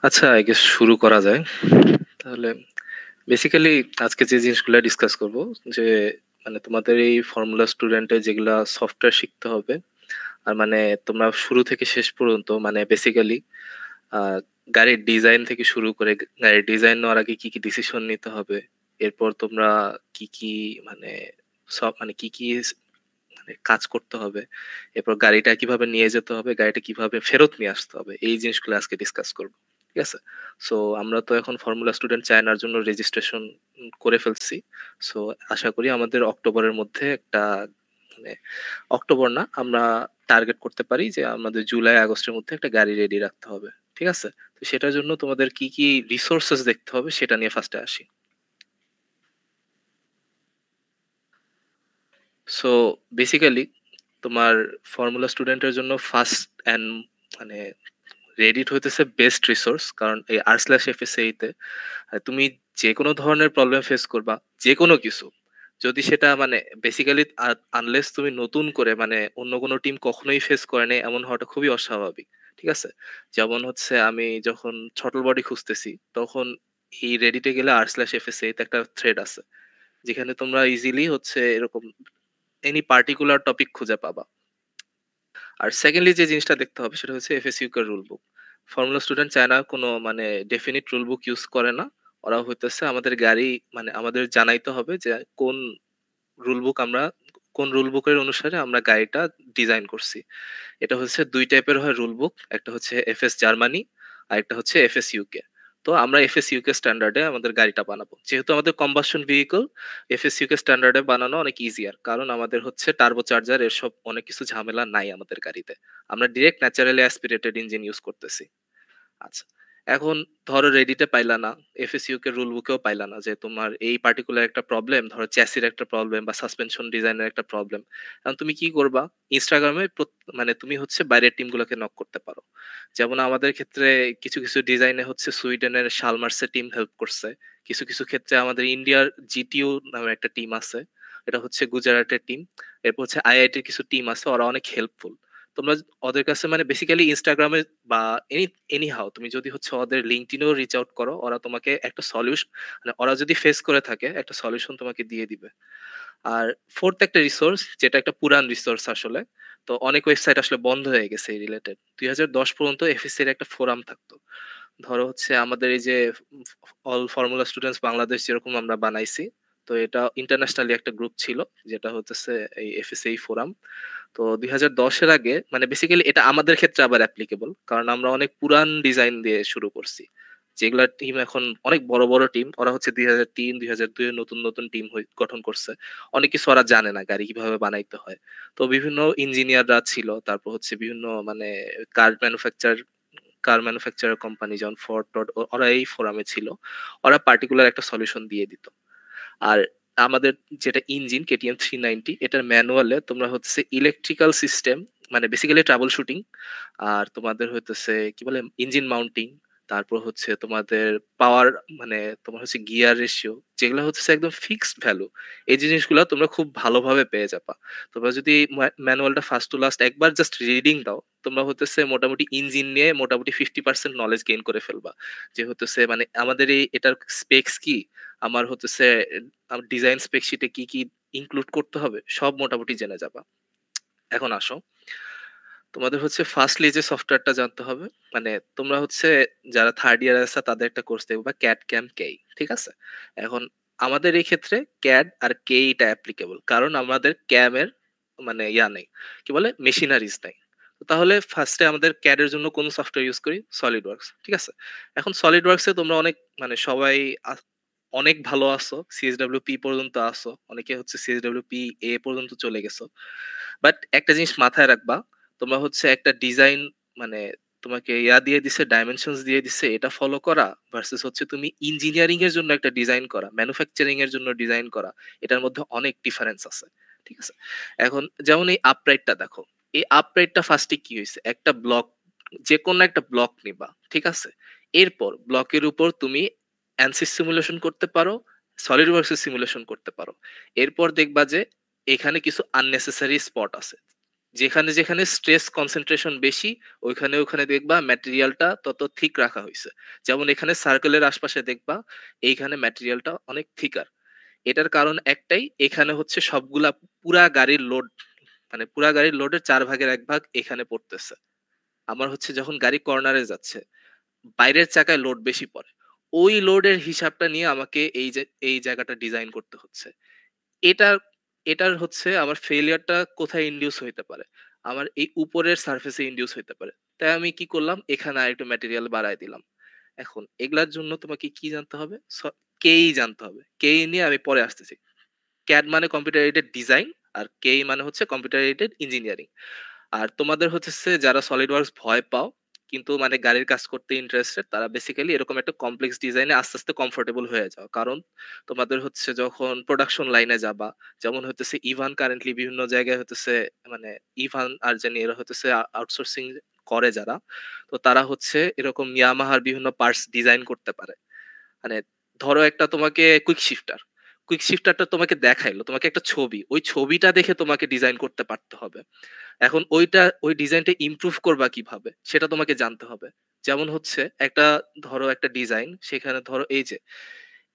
আচ্ছা, I guess শুরু করা যায়। তাহলে বেসিক্যালি আজকে যে জিনিসগুলো ডিসকাস করব যে মানে তোমাদের এই ফর্মুলা স্টুডেন্টে যেগুলা সফটওয়্যার শিখতে হবে আর মানে তোমরা শুরু থেকে শেষ পর্যন্ত মানে বেসিক্যালি গাড়ির ডিজাইন থেকে শুরু করে গাড়ির ডিজাইন নেওয়ার আগে কি কি ডিসিশন নিতে হবে, এরপর তোমরা কি কি মানে সব মানে কি কি মানে কাজ করতে হবে, এরপর গাড়িটা কিভাবে নিয়ে যেতে হবে, গাড়িটা কিভাবে ফেরত নিয়ে আসতে হবে, এই জিনিসগুলো আজকে ডিসকাস করব। ঠিক আছে? সো আমরা তো এখন ফর্মুলা স্টুডেন্ট চায়নার জন্য রেজিস্ট্রেশন করে ফেলছি। সো আশা করি আমাদের অক্টোবরের মধ্যে একটা মানে অক্টোবর না, আমরা টার্গেট করতে পারি যে আমাদের জুলাই আগস্টের মধ্যে একটা গাড়ি রেডি রাখতে হবে। ঠিক আছে? তো সেটার জন্য তোমাদের কি কি রিসোর্সেস দেখতে হবে সেটা নিয়ে ফার্স্টে আসি। সো বেসিক্যালি তোমার ফর্মুলা স্টুডেন্টের জন্য ফার্স্ট অ্যান্ড মানে রেডিট হইতেছে বেস্ট রিসোর্স, কারণ এই আর স্ল্যাশ এফএসএই তে তুমি যে কোনো ধরনের প্রবলেম ফেস করবা, যে কোনো কিছু, যদি সেটা মানে বেসিক্যালি আনলেস তুমি নতুন করে মানে অন্য কোনো টিম কখনোই ফেস করে নাই এমন হওয়াটা খুবই অস্বাভাবিক। ঠিক আছে? যেমন হচ্ছে আমি যখন ছটল বডি খুঁজতেছি তখন এই রেডিটে গেলে আর স্ল্যাশ এফএসএই তে একটা থ্রেড আছে যেখানে তোমরা ইজিলি হচ্ছে এরকম এনি পার্টিকুলার টপিক খুঁজে পাবা। আর সেকেন্ডলি যে জিনিসটা দেখতে হবে সেটা হচ্ছে এফএসইউ এর রুল বুক। ফর্মুলা স্টুডেন্ট চায় না কোনো মানে ডেফিনিট রুল বুক ইউজ করে না। ওরা হইতেছে আমাদের গাড়ি মানে আমাদের জানাইতে হবে যে কোন রুল বুক আমরা কোন রুল বুকের অনুসারে আমরা গাড়িটা ডিজাইন করছি। এটা হচ্ছে ২ টাইপের হয় রুল বুক। একটা হচ্ছে এফএস জার্মানি, আরেকটা হচ্ছে এফএস ইউকে। তো আমরা এফএস ইউকে স্ট্যান্ডার্ডে আমাদের গাড়িটা বানাবো। যেহেতু আমাদের কম্বাসশন ভেহিকল, এফএস ইউকে স্ট্যান্ডার্ডে বানানো অনেক ইজিয়ার। কারণ আমাদের হচ্ছে টার্বো চার্জার এসব অনেক কিছু ঝামেলা নাই আমাদের গাড়িতে। আমরা direct naturally aspirated engine use করতেছি। আচ্ছা। এখন ধরো রেডিটে পাইলা না, এফএসইউ কে রুল বুকেও পাইলা না যে তোমার এই পার্টিকুলার একটা প্রবলেম, ধরো চ্যাসির একটা প্রবলেম বা সাসপেনশন ডিজাইনের একটা প্রবলেম। এখন তুমি কি করবা? ইনস্টাগ্রামে মানে তুমি হচ্ছে বাইরের টিমগুলোকে নক করতে পারো। যেমন আমাদের ক্ষেত্রে কিছু কিছু ডিজাইনে হচ্ছে সুইডেনের শালমার্সের টিম হেল্প করছে। কিছু কিছু ক্ষেত্রে আমাদের ইন্ডিয়ার জিটিইউ নামে একটা টিম আছে। এটা হচ্ছে গুজরাটের টিম। এরপর হচ্ছে আইআইটির কিছু টিম আছে, ওরা অনেক হেল্পফুল। তোমরা ওদের কাছে মানে বেসিক্যালি ইনস্টাগ্রামে বা এনি হাউ তুমি যদি হচ্ছে ওদের লিঙ্কডইনেও রিচ আউট করো, ওরা তোমাকে একটা সলিউশন মানে ওরা যদি ফেস করে থাকে একটা সলিউশন তোমাকে দিয়ে দিবে। আর ফোর্থ একটা রিসোর্স যেটা একটা পুরান রিসোর্স আসলে, তো অনেক ওয়েবসাইট আসলে বন্ধ হয়ে গেছে এই রিলেটেড। ২০১০ পর্যন্ত এফএসসি এর একটা ফোরাম থাকতো। ধরো হচ্ছে আমাদের এই যে অল ফর্মুলা স্টুডেন্টস বাংলাদেশ যেরকম আমরা বানাইছি, তো এটা ইন্টারন্যাশনালি একটা গ্রুপ ছিল যেটা হচ্ছে এই এফএসএই ফোরাম। তো ২০১০ এর আগে মানে বেসিক্যালি এটা আমাদের ক্ষেত্রে আবার অ্যাপ্লিকেবল। কারণ আমরা অনেক পুরান ডিজাইন দিয়ে শুরু করছি। যেগুলা টিম এখন অনেক বড়, বড় টিম। ওরা হচ্ছে ২০০৩, ২০০২ এর নতুন, নতুন টিম গঠন করছে। অনেক কিছু ওরা জানে না গাড়ি কিভাবে বানাইতে হয়। তো বিভিন্ন ইঞ্জিনিয়াররা ছিল। তারপর হচ্ছে বিভিন্ন মানে কার ম্যানুফ্যাকচারার কোম্পানি যেমন ফোর্ড, টর্ড ওরা এই ফোরামে ছিল। ওরা পার্টিকুলার একটা সলিউশন দিয়ে দিত। আর আমাদের যেটা ইঞ্জিন কেটিএম 390 এটার ম্যানুয়ালে তোমরা হচ্ছে ইলেকট্রিক্যাল সিস্টেম মানে বেসিক্যালি ট্রাবল শুটিং, আর তোমাদের হইতেছে কি বলে ইঞ্জিন মাউন্টিং, তারপর হচ্ছে তোমাদের পাওয়ার মানে তোমার হচ্ছে গিয়ার রেশিও, যেগুলো হচ্ছে একদম ফিক্সড ভ্যালু। এই জিনিসগুলো তোমরা খুব ভালোভাবে পেয়ে যাবা। তোমরা যদি ম্যানুয়ালটা ফার্স্ট টু লাস্ট একবার জাস্ট রিডিং দাও, তোমরা হতেছে মোটামুটি ইঞ্জিন নিয়ে মোটামুটি 50% নলেজ গেইন করে ফেলবা। যে হতেছে মানে আমাদের এই এটার স্পেকস কি, আমার হতেছে আমার ডিজাইন স্পেক শিটে কি কি ইনক্লুড করতে হবে সব মোটামুটি জেনে যাবা। এখন আসো, তোমাদের হচ্ছে ফার্স্টলি যে সফটওয়্যারটা জানতে হবে মানে তোমরা হচ্ছে যারা থার্ড ইয়ার আছে তাদের একটা কোর্স দেখবে বা ক্যাড ক্যাম কেই। ঠিক আছে? এখন আমাদের এই ক্ষেত্রে ক্যাড আর কেইটা অ্যাপ্লিকেবল, কারণ আমাদের ক্যামের মানে ইয়া নেই, কি বলে মেশিনারিজ নাই। তো তাহলে ফার্স্টে আমাদের ক্যাড এর জন্য কোন সফটওয়্যার ইউজ করি? Solid works. ঠিক আছে? এখন সলিড ওয়ার্কসে তোমরা অনেক মানে সবাই অনেক ভালো আছো, সিএসডব্লিউ পি পর্যন্ত আসো, অনেকে হচ্ছে সিএসডব্লিউ পি এ পর্যন্ত চলে গেছো। বাট একটা জিনিস মাথায় রাখবা, তোমরা হচ্ছে একটা ডিজাইন মানে তোমাকে ইয়া দিয়ে দিছে, ডাইমেনশনস দিয়ে দিছে, এটা ফলো করা ভার্সেস হচ্ছে তুমি ইঞ্জিনিয়ারিং এর জন্য একটা ডিজাইন করা, ম্যানুফ্যাকচারিং এর জন্য ডিজাইন করা, এটার মধ্যে অনেক ডিফারেন্স আছে। ঠিক আছে? এখন যেমন এই আপরাইটটা দেখো, এই আপরাইটটা ফার্স্টে কি হয়েছে, একটা ব্লক, যে কোনো একটা ব্লক নিবা। ঠিক আছে? এরপর ব্লকের উপর তুমি অ্যানসিস সিমুলেশন করতে পারো, সলিড ওয়ার্কস সিমুলেশন করতে পারো। এরপর দেখবা যে এখানে কিছু আননেসেসারি স্পট আছে। যেখানে স্ট্রেস কনসেনট্রেশন বেশি ওইখানে দেখবা ম্যাটেরিয়ালটা তত থিক রাখা হইছে। যেমন এখানে সার্কেলের আশপাশে দেখবা এইখানে ম্যাটেরিয়ালটা অনেক থিকার। এটার কারণ একটাই, এখানে হচ্ছে সবগুলা পুরা গাড়ির লোড, মানে পুরা গাড়ির লোডের ৪ ভাগের ১ ভাগ এখানে পড়তেছে। আমার হচ্ছে যখন গাড়ি কর্নারে যাচ্ছে, বাইরের চাকায় লোড বেশি পড়ে। ওই লোডের হিসাবটা নিয়ে আমাকে এই জায়গাটা ডিজাইন করতে হচ্ছে। এটার এটার হচ্ছে আমার ফেইলিউরটা কোথায় ইনডিউস হইতে পারে? আমার এই উপরের সারফেসে ইনডিউস হইতে পারে। তাই আমি কি করলাম? এখানে আরেকটু ম্যাটেরিয়াল বাড়ায় দিলাম। এখন এগুলার জন্য তোমাকে কি জানতে হবে? কেই জানতে হবে। কেই নিয়ে আমি পরে আসতেছি। CAD মানে কম্পিউটার এইডেড ডিজাইন, আর কেই মানে হচ্ছে কম্পিউটার এইডেড ইঞ্জিনিয়ারিং। আর তোমাদের হচ্ছে যারা সলিড ওয়ার্কস ভয় পাও কিন্তু মানে গাড়ির কাজ করতে ইন্টারেস্টেড, তারা বেসিক্যালি এরকম একটা কমপ্লেক্স ডিজাইনে আস্তে আস্তে কমফোর্টেবল হয়ে যাও। কারণ তোমাদের হচ্ছে যখন প্রোডাকশন লাইনে যাবা, যেমন হতেছে ইভান কারেন্টলি বিভিন্ন জায়গায় হতেছে, মানে ইভান আর জানি এরা হতেছে আউটসোর্সিং করে যারা, তো তারা হচ্ছে এরকম ইয়ামাহার বিভিন্ন পার্টস ডিজাইন করতে পারে। মানে ধরো একটা তোমাকে কুইক শিফটারটা তোমাকে দেখাইলো, তোমাকে একটা ছবি, ওই ছবিটা দেখে তোমাকে ডিজাইন করতে পারতে হবে। এখন ওই ডিজাইনটা ইমপ্রুভ করবা কিভাবে সেটা তোমাকে জানতে হবে। যেমন হচ্ছে একটা, ধরো একটা ডিজাইন, সেখানে ধরো এই যে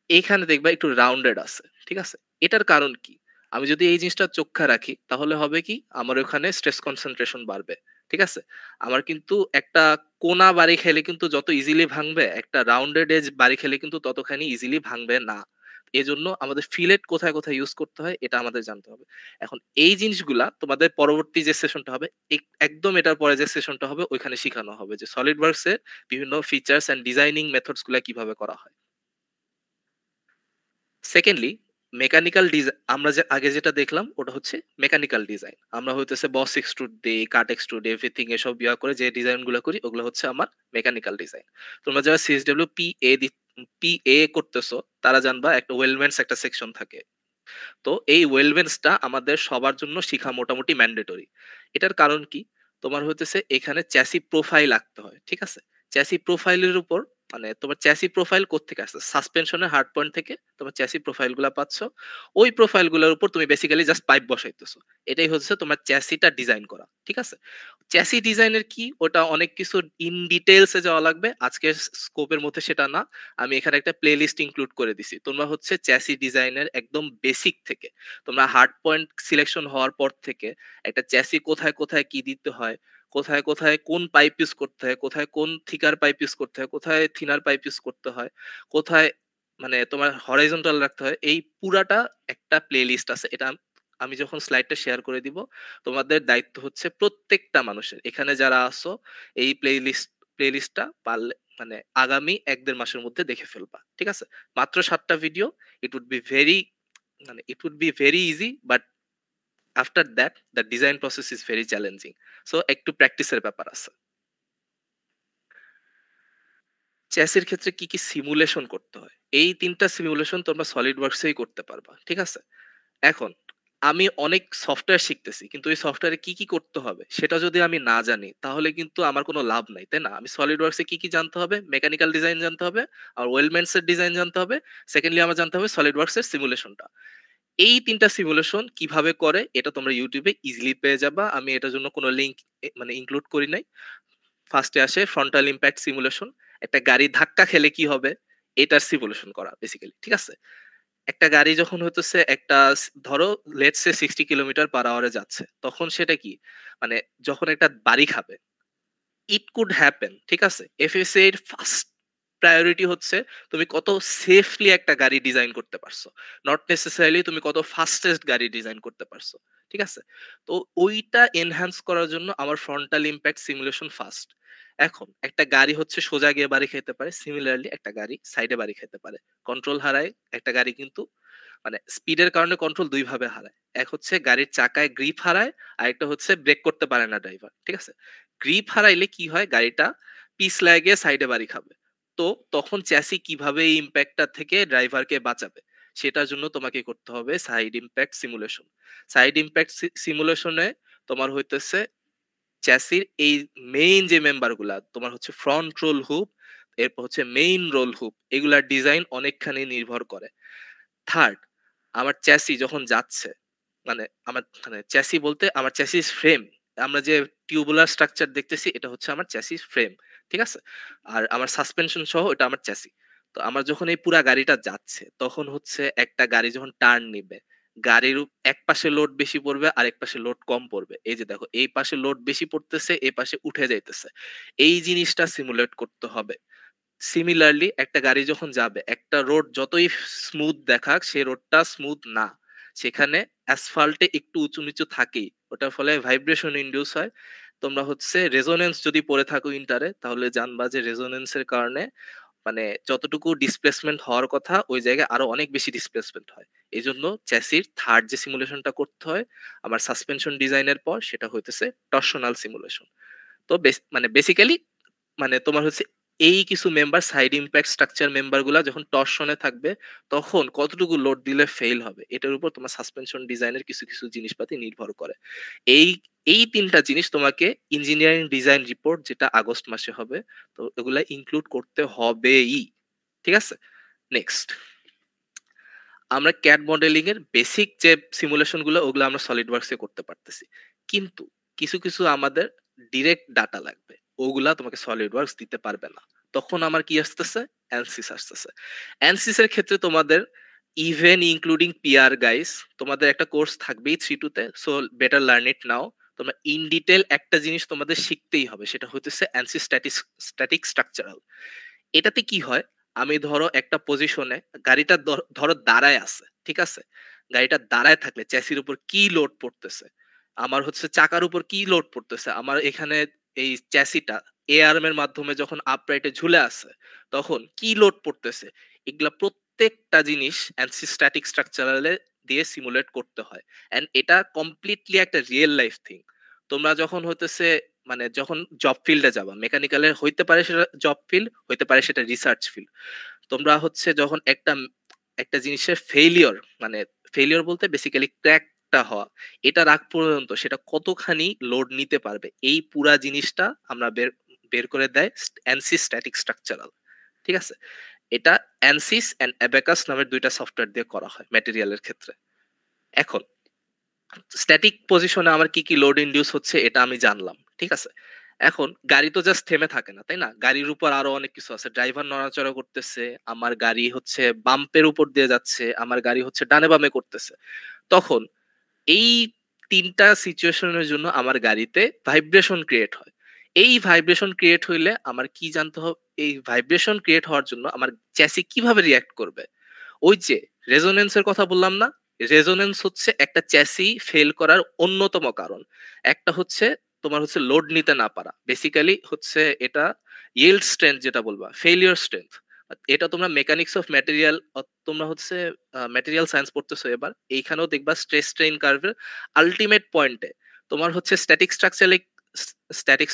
এইখানে দেখবা একটু রাউন্ডেড আছে, ঠিক আছে? এটার কারণ কি? আমি যদি এই জিনিসটা চোখা রাখি তাহলে হবে কি, আমার ওখানে স্ট্রেস কনসেন্ট্রেশন বাড়বে, ঠিক আছে? আমার কিন্তু একটা কোনা বাড়ি খেলে কিন্তু যত ইজিলি ভাঙবে, একটা রাউন্ডেড এজ বাড়ি খেলে কিন্তু ততখানি ইজিলি ভাঙবে না। এজন্য আমাদের ফিলেট কোথায় কোথায় ইউজ করতে হয় এটা আমাদের জানতে হবে। এখন এই জিনিসগুলা তোমাদের পরবর্তী যে সেশনটা হবে, একদম এটার পরে যে সেশনটা হবে ওইখানে শিখানো হবে যে সলিড ওয়ার্কস এর বিভিন্ন ফিচার্স এন্ড ডিজাইনিং মেথডস গুলা কিভাবে করা হয়। সেকেন্ডলি, মেকানিক্যাল ডিজাইন আমরা যে আগে যেটা দেখলাম ওটা হচ্ছে মেকানিক্যাল ডিজাইন। আমরা হইতেছে বস এক্সট্রুড দেই, কাট এক্সট্রুড, এভরিথিং এসব করে যে ডিজাইন গুলো করি ওগুলো হচ্ছে আমার মেকানিক্যাল ডিজাইন। তোমরা যারা সিএসডব্লিউ পি এ করতেছো তারা জানবা একটা ওয়েলমেন্টস একটা সেকশন থাকে। তো এই ওয়েলবেন্সটা আমাদের সবার জন্য শিখা মোটামুটি ম্যান্ডেটরি। এটার কারণ কি? তোমার হইতেছে এখানে চ্যাসি প্রোফাইল আঁকতে হয়। ঠিক আছে? চ্যাসি প্রোফাইলের উপর, মানে তোমার চ্যাসি প্রোফাইল কোত্থেকে আসছে? সাসপেনশনের হার্ড পয়েন্ট থেকে তোমার চ্যাসি প্রোফাইল গুলা পাচ্ছ। ওই প্রোফাইল গুলোর উপর তুমি বেসিক্যালি জাস্ট পাইপ বসাইতেছো। এটাই হচ্ছে তোমার চ্যাসিটা ডিজাইন করা। ঠিক আছে? চ্যাসি ডিজাইনের কি ওটা অনেক কিছু ইন ডিটেইলস এ যাওয়া লাগবে। আজকের স্কোপের মধ্যে সেটা না। আমি এখানে একটা প্লেলিস্ট ইনক্লুড করে দিছি। তোমরা হচ্ছে চ্যাসি ডিজাইনের একদম বেসিক থেকে, তোমরা হার্ড পয়েন্ট সিলেকশন হওয়ার পর থেকে একটা চ্যাসি কোথায় কোথায় কি দিতে হয়, কোথায় কোথায় কোন পাইপ ইউজ করতে হয়, কোথায় কোন থিকার পাইপ ইউজ করতে হয়, কোথায় থিনার পাইপ ইউজ করতে হয়, কোথায় মানে তোমার হরাইজন্টাল রাখতে হয়, এই পুরাটা একটা প্লেলিস্ট আছে। এটা আমি যখন স্লাইডটা শেয়ার করে দিব, তোমাদের দায়িত্ব হচ্ছে প্রত্যেকটা মানুষের এখানে যারা আছো এই প্লেলিস্টটা পারলে মানে আগামী ১-১.৫ মাসের মধ্যে দেখে ফেলবা। ঠিক আছে? মাত্র ৭ টা video. It would be very, মানে it would be very easy, but after that the design process is very challenging. So একটু প্র্যাকটিসের ব্যাপার আছে। চেসের ক্ষেত্রে কি, কি সিমুলেশন করতে হয়? এই ৩ টা সিমুলেশন তোমরা সলিড ওয়ার্কসেই করতে পারবা। ঠিক আছে? এখন আমি অনেক সফটওয়্যার শিখতেছি। কিন্তু ওই সফটওয়্যারে কি, কি করতে হবে সেটা যদি আমি না জানি তাহলে কিন্তু আমার কোনো লাভ নাই। তাই না? আমি SolidWorks এ কি, কি জানতে হবে? মেকানিক্যাল ডিজাইন জানতে হবে, আর ওয়েলমেন্টস এর ডিজাইন জানতে হবে। সেকেন্ডলি আমার জানতে হবে SolidWorks এর সিমুলেশনটা। এই ৩ টা সিমুলেশন কিভাবে করে এটা তোমরা YouTube এ ইজিলি পেয়ে যাবা। আমি এটার জন্য কোনো লিংক মানে ইনক্লুড করি নাই। ফার্স্ট এ আসে ফ্রন্টাল ইমপ্যাক্ট সিমুলেশন। একটা গাড়ি ধাক্কা খেলে কি হবে? এটার সিমুলেশন করা বেসিক্যালি। ঠিক আছে? একটা গাড়ি যখন হইতেছে একটা ধরো লেটস সে 60 কিলোমিটার পার আওয়ারে যাচ্ছে। তখন সেটা কি? মানে যখন একটা বাড়ি খাবে, ইট কুড হ্যাপেন। ঠিক আছে? FSA এর ফার্স্ট প্রায়োরিটি হচ্ছে তুমি কত সেফলি একটা গাড়ি ডিজাইন করতে পারছো। নট নেসেসারিলি তুমি কত ফাস্টেস্ট গাড়ি ডিজাইন করতে পারছো। ঠিক আছে? তো ওইটা এনহান্স করার জন্য আমার ফ্রন্টাল ইমপ্যাক্ট সিমুলেশন ফার্স্ট। এখন একটা গাড়ি হচ্ছে সোজা গিয়ে বাড়ি খেতে পারে। সিমিলারলি একটা গাড়ি সাইডে বাড়ি খেতে পারে। কন্ট্রোল হারায় একটা গাড়ি কিন্তু, মানে স্পিডের কারণে কন্ট্রোল ২ ভাবে হারায়। এক হচ্ছে গাড়ির চাকায় গ্রিপ হারায়, আরেকটা হচ্ছে ব্রেক করতে পারে না ড্রাইভার। ঠিক আছে? গ্রিপ হারাইলে কি হয়? গাড়িটা পিছলায় গিয়ে সাইডে বাড়ি খাবে। তো তখন চ্যাসি কিভাবে এই ইমপ্যাক্টটা থেকে ড্রাইভারকে বাঁচাবে? সেটার জন্য তোমাকে করতে হবে side impact simulation. Side impact সিমুলেশনে তোমার হইতেছে চ্যাসির এই মেইন যে মেম্বার গুলা, তোমার হচ্ছে ফ্রন্ট রোল হুপ, এরপর হচ্ছে মেইন রোল হুপ, এগুলার ডিজাইন অনেকখানি নির্ভর করে। থার্ড, আমার চ্যাসি যখন যাচ্ছে, মানে আমার মানে চ্যাসি বলতে আমার চ্যাসিস ফ্রেম। আমরা যে টিউবুলার স্ট্রাকচার দেখতেছি এটা হচ্ছে আমার চ্যাসিস ফ্রেম। ঠিক আছে? আর আমার সাসপেনশন সহ এটা আমার চ্যাসি। তো আমার যখন এই পুরা গাড়িটা যাচ্ছে তখন হচ্ছে একটা গাড়ি যখন টার্ন নিবে, গাড়ির এক পাশে লোড বেশি পড়বে আর এক পাশে লোড কম পড়বে। এই যে দেখো এই পাশে লোড বেশি পড়তেছে, এই পাশে উঠে যাইতেছে। এই জিনিসটা সিমুলেট করতে হবে। সিমিলারলি একটা গাড়ি যখন যাবে, একটা রোড যতই স্মুথ দেখাক সেই রোডটা স্মুথ না। সেখানে অ্যাসফাল্টে একটু উঁচু নিচু থাকেই, ওটার ফলে ভাইব্রেশন ইনডিউস হয়। তোমরা হচ্ছে রেজোনেন্স যদি পড়ে থাকো ইন্টারে তাহলে জানবা যে রেজোনেন্সের কারণে মানে যতটুকু ডিসপ্লেসমেন্ট হওয়ার কথা ওই জায়গায় আরো অনেক বেশি ডিসপ্লেসমেন্ট হয়। এই জন্য চ্যাসির থার্ড যে সিমুলেশনটা করতে হয় আমার সাসপেনশন ডিজাইনের পর, সেটা হইতেছে টর্শনাল সিমুলেশন। তো মানে বেসিক্যালি মানে তোমার হচ্ছে এই কিছু member side impact structure member গুলা যখন টর্শনে থাকবে তখন কতটুকু লোড দিলে ফেল হবে এটার উপর তোমার সাসপেনশন ডিজাইনের কিছু কিছু জিনিসপাতি নির্ভর করে। এই এই তিনটা জিনিস তোমাকে ইঞ্জিনিয়ারিং ডিজাইন রিপোর্ট যেটা আগস্ট মাসে হবে, তো এগুলা ইনক্লুড করতে হবেই। ঠিক আছে? নেক্সট, আমরা ক্যাড মডেলিং এর বেসিক যে সিমুলেশন গুলো ওগুলো আমরা সলিড ওয়ার্কসে করতে পারতেছি, কিন্তু কিছু কিছু আমাদের ডিরেক্ট ডাটা লাগবে, ওগুলা তোমাকে সলিড ওয়ার্কস দিতে পারবে না। তখন আমার কি আসতেছে, অ্যানসিস আসতেছে। অ্যানসিস এর ক্ষেত্রে তোমাদের ইভেন ইনক্লুডিং পিআর গাইস তোমাদের একটা কোর্স থাকবেই 3-2 তে, সো বেটার লার্ন ইট নাও। তোমরা ইন ডিটেল একটা জিনিস তোমাদের শিখতেই হবে, সেটা হচ্ছে অ্যানসিস স্ট্যাটিক স্ট্রাকচারাল। এটাতে কি হয়, আমি ধরো একটা পজিশনে গাড়িটা ধরো দাঁড়ায় আছে, ঠিক আছে? গাড়িটা দাঁড়ায় থাকলে চ্যাসির উপর কি লোড পড়তেছে, আমার হচ্ছে চাকার উপর কি লোড পড়তেছে, আমার এখানে এই চ্যাসিটা এ আর্ম এর মাধ্যমে যখন আপরাইটে ঝুলে আছে তখন কি লোড পড়তেছে, এগুলা প্রত্যেকটা জিনিস অ্যানসি স্ট্যাটিক স্ট্রাকচারালে দিয়ে সিমুলেট করতে হয়। এন্ড এটা কমপ্লিটলি একটা রিয়েল লাইফ থিং। তোমরা যখন হতেছে মানে যখন জব ফিল্ডে যাবা, মেকানিক্যালের হইতে পারে সেটা জব ফিল্ড, হইতে পারে সেটা রিসার্চ ফিল্ড। তোমরা হচ্ছে যখন একটা একটা জিনিসের ফেইলিওর মানে ফেইলিওর বলতে বেসিক্যালি ক্র্যাকটা হওয়া, এটার আগ পর্যন্ত সেটা কতখানি লোড নিতে পারবে এই পুরা জিনিসটা আমরা বের বের করে দেয় অ্যানসি স্ট্যাটিক স্ট্রাকচারাল। ঠিক আছে? এটা অ্যানসিস এন্ড অ্যাবাকাস নামের দুইটা সফটওয়্যার দিয়ে করা হয় ম্যাটেরিয়ালের ক্ষেত্রে। এখন স্ট্যাটিক পজিশনে আমার কি কি লোড ইনডিউস হচ্ছে এটা আমি জানলাম, ঠিক আছে? এখন গাড়ি তো জাস্ট থেমে থাকে না, তাই না? গাড়ির উপর আরো অনেক কিছু আছে, ড্রাইভার নড়াচড়া করতেছে, আমার গাড়ি হচ্ছে বাম্পের উপর দিয়ে যাচ্ছে, আমার গাড়ি হচ্ছে ডানে বামে করতেছে। তখন এই তিনটা সিচুয়েশনের জন্য আমার গাড়িতে ভাইব্রেশন ক্রিয়েট হয়। এই ভাইব্রেশন ক্রিয়েট হইলে আমার কি জানতে হবে, এই ভাইব্রেশন ক্রিয়েট হওয়ার জন্য আমার চ্যাসি কিভাবে রিয়াক্ট করবে। ওই যে রেজোনেন্সের কথা বললাম না, রেজোনেন্স হচ্ছে একটা চ্যাসি ফেল করার অন্যতম কারণ। একটা হচ্ছে তোমার হচ্ছে লোড নিতে না পারা, বেসিক্যালি হচ্ছে এটা ইয়েল্ড স্ট্রেংথ যেটা বলবা, ফেলিয়ার স্ট্রেংথ। এটা তোমরা মেকানিক্স অফ ম্যাটেরিয়াল, তোমরা হচ্ছে ম্যাটেরিয়াল সায়েন্স পড়তেছো এবার, এইখানেও দেখবা স্ট্রেস স্ট্রেইন কার্ভের আলটিমেট পয়েন্টে তোমার হচ্ছে স্ট্যাটিক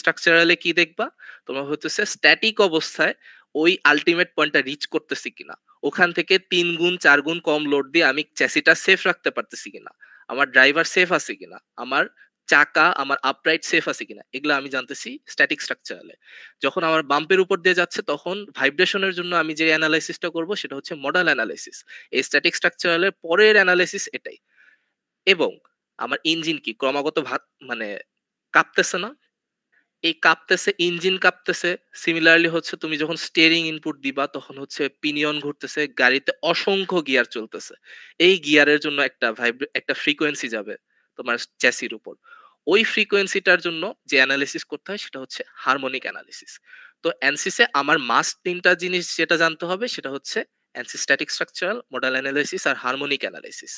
স্ট্রাকচারালে কি দেখবা, তোমার হচ্ছে স্ট্যাটিক অবস্থায় ওই আলটিমেট পয়েন্টটা রিচ করতেছি কিনা, ওখান থেকে 3 গুণ 4 গুণ কম লোড দিয়ে আমি চ্যাসিটা সেফ রাখতে পারতেছি কিনা, আমার ড্রাইভার সেফ আছে কিনা, আমার চাকা আমার আপরাইট সেফ আছে কিনা, এগুলো আমি জানতেছি স্ট্যাটিক স্ট্রাকচারালে। যখন আমার বাম্পের উপর দিয়ে যাচ্ছে তখন ভাইব্রেশনের জন্য আমি যে অ্যানালাইসিসটা করব সেটা হচ্ছে মডেল অ্যানালাইসিস। এই স্ট্যাটিক স্ট্রাকচারালের পরের অ্যানালাইসিস এটাই। এবং আমার ইঞ্জিন কি ক্রমাগত মানে কাঁপতেছে না, এই কাঁপতেছে, ইঞ্জিন কাঁপতেছে। সিমিলারলি হচ্ছে তুমি যখন স্টিয়ারিং ইনপুট দিবা তখন হচ্ছে পিনিয়ন ঘুরতেছে, গাড়িতে অসংখ্য গিয়ার চলতেছে। এই গিয়ারের জন্য একটা ফ্রিকোয়েন্সি যাবে তোমার চ্যাসির উপর। ওই ফ্রিকোয়েন্সিটার জন্য যে অ্যানালিসিস করতে হয় সেটা হচ্ছে হারমোনিক অ্যানালিসিস। তো অ্যানসিসে আমার মাস্ট ৩টা জিনিস যেটা জানতে হবে সেটা হচ্ছে অ্যানসি স্ট্যাটিক স্ট্রাকচারাল, মডেল অ্যানালিসিস আর হারমোনিক অ্যানালিসিস।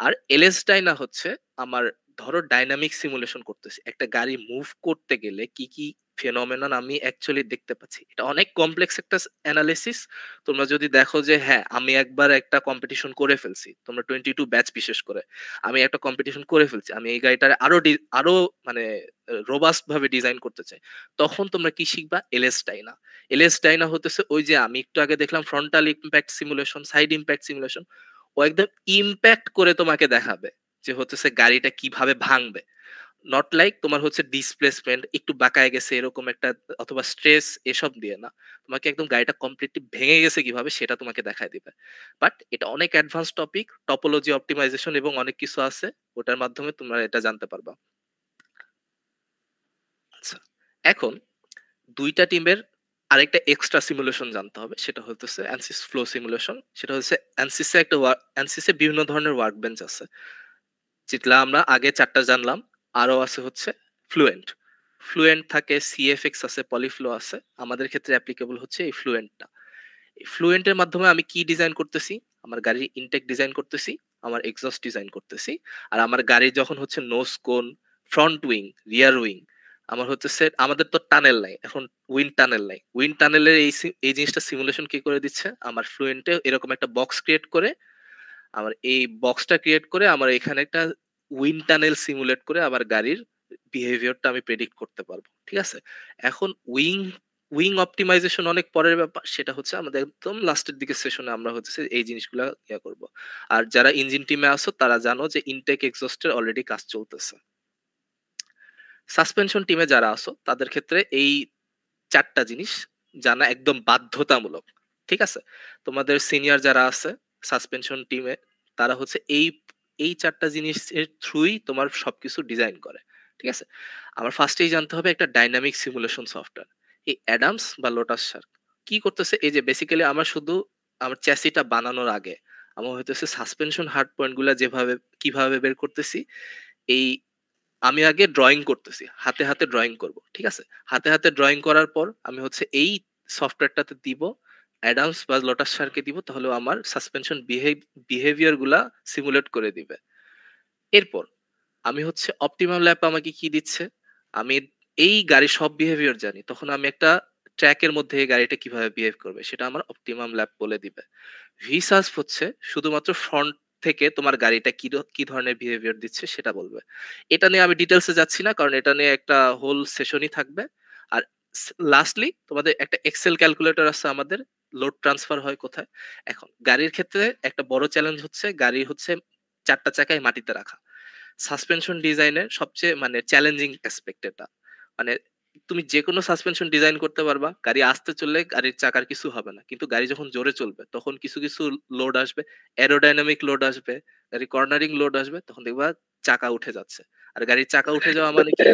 আর এলএসডাইনা হচ্ছে আমার ধরো ডাইনামিক সিমুলেশন করতেছি, একটা গাড়ি মুভ করতে গেলে কি কি ফেনোমেনন আমি অ্যাকচুয়ালি দেখতে পাচ্ছি, এটা অনেক কমপ্লেক্স একটা অ্যানালিসিস। তোমরা যদি দেখো যে হ্যাঁ আমি একবার একটা কম্পিটিশন করে ফেলছি, তোমরা 22 ব্যাচ বিশেষ করে, আমি একটা কম্পিটিশন করে ফেলছি, আমি এই গাড়িটার আরো মানে রোবাস্ট ভাবে ডিজাইন করতে চাই, তখন তোমরা কি শিখবা, এলএসডাইনা। এলএসডাইনা হতেছে ওই যে আমি একটু আগে দেখলাম frontal impact simulation, side impact simulation, ও একদম ইমপ্যাক্ট করে তোমাকে দেখাবে যে হচ্ছে গাড়িটা কিভাবে ভাঙবে। নট লাইক তোমার হচ্ছে ডিসপ্লেসমেন্ট একটু বাঁকায় গেছে এরকম একটা, অথবা স্ট্রেস, এসব দিয়ে না, তোমাকে একদম গাড়িটা কমপ্লিটলি ভেঙে গেছে কিভাবে সেটা তোমাকে দেখায় দিবে। বাট এটা অনেক অ্যাডভান্স টপিক, টপোলজি অপটিমাইজেশন এবং অনেক কিছু আছে, ওটার মাধ্যমে তোমরা এটা জানতে পারবা। এখন ২ টা টিমের আরেকটা এক্সট্রা সিমুলেশন জানতে হবে। সেটা হইতেছে ANSYS ফ্লো সিমুলেশন। সেটা হচ্ছে ANSYS এ একটা ANSYS এ বিভিন্ন ধরনের ওয়ার্ক বেঞ্চ আছে। যেগুলা আমরা আগে ৪ টা জানলাম। আরো আছে হচ্ছে ফ্লুয়েন্ট। ফ্লুয়েন্ট থাকে, সিএফএক্স আছে, পলিফ্লো আছে। আমাদের ক্ষেত্রে অ্যাপ্লিকেবল হচ্ছে এই ফ্লুয়েন্টটা। এই ফ্লুয়েন্টের মাধ্যমে আমি কি ডিজাইন করতেছি? আমার গাড়ির ইনটেক ডিজাইন করতেছি, আমার এক্সহস্ট ডিজাইন করতেছি। আর আমার গাড়ির যখন হচ্ছে নোজ কোন, ফ্রন্ট উইং, রিয়ার উইং, আমার হতেছে আমাদের তো টানেল নাই। এখন উইন্ড টানেল নাই। উইন্ড টানেলের এই জিনিসটা সিমুলেশন কে করে দিচ্ছে? আমার ফ্লুয়েন্টে এরকম একটা বক্স ক্রিয়েট করে, আমার এই বক্সটা ক্রিয়েট করে আমার এখানে একটা উইন্ড টানেল সিমুলেট করে আমার গাড়ির বিহেভিয়ারটা আমি প্রেডিক্ট করতে পারবো। ঠিক আছে? এখন উইং অপটিমাইজেশন অনেক পরের ব্যাপার। সেটা হচ্ছে আমাদের একদম লাস্টের দিকের সেশনে আমরা হচ্ছে এই জিনিসগুলা করব। আর যারা ইঞ্জিন টিমে আছো তারা জানো যে ইনটেক এক্সহস্টের অলরেডি কাজ চলতেছে। সাসপেনশন টিমে যারা আছো তাদের ক্ষেত্রে এই ৪ টা জিনিস জানা একদম বাধ্যতামূলক। ঠিক আছে? তোমাদের সিনিয়র যারা আছে সাসপেনশন টিমে, তারা হচ্ছে এই ৪ টা জিনিসের থ্রুই তোমার সবকিছু ডিজাইন করে। ঠিক আছে? আমার ফার্স্টেই জানতে হবে একটা ডাইনামিক সিমুলেশন সফটওয়্যার। এই অ্যাডামস বা লোটাস শার্ক কি করতেছে? এই যে বেসিক্যালি আমার শুধু আমার চ্যাসিটা বানানোর আগে আমার হইতেছে সাসপেনশন হার্ড পয়েন্ট গুলা কিভাবে বের করতেছি, এই আমি আগে ড্রয়িং করতেছি। হাতে, হাতে ড্রয়িং করব। ঠিক আছে? হাতে, হাতে ড্রয়িং করার পর আমি হচ্ছে এই সফটওয়্যারটাতে দিব, অ্যাডামস বা লোটাস সারকে দিব, তাহলে আমার সাসপেনশন বিহেভিয়ার গুলা সিমুলেট করে দিবে। এরপর আমি হচ্ছে অপটিমাম ল্যাব আমাকে কি দিচ্ছে? আমি এই গাড়ির সব বিহেভিয়ার জানি। তখন আমি একটা ট্র্যাকের মধ্যে এই গাড়িটা কিভাবে বিহেভ করবে সেটা আমার অপটিমাম ল্যাব বলে দিবে। ভিসাস হচ্ছে শুধুমাত্র ফ্রন্ট থেকে তোমার গাড়িটা কি ধরনের বিহেভিয়ার দিচ্ছে সেটা বলবে। এটা নিয়ে আমি ডিটেইলস এ যাচ্ছি না, কারণ এটা নিয়ে একটা হোল সেশনই থাকবে। আর লাস্টলি তোমাদের একটা এক্সেল ক্যালকুলেটর আছে আমাদের, লোড ট্রান্সফার হয় কোথায়। এখন গাড়ির ক্ষেত্রে একটা বড় চ্যালেঞ্জ হচ্ছে গাড়ি হচ্ছে ৪ টা চাকায় মাটিতে রাখা। সাসপেনশন ডিজাইনের সবচেয়ে মানে চ্যালেঞ্জিং অ্যাসপেক্ট এটা। মানে তুমি যেকোনো সাসপেনশন ডিজাইন করতে পারবা, গাড়ি আস্তে চললে গাড়ির চাকার কিছু হবে না। কিন্তু গাড়ি যখন জোরে চলবে তখন কিছু লোড আসবে, অ্যারোডাইনামিক লোড আসবে, গাড়ি কর্নারিং লোড আসবে, তখন দেখবা চাকা উঠে যাচ্ছে। আর গাড়ির চাকা উঠে যাওয়া মানে কি?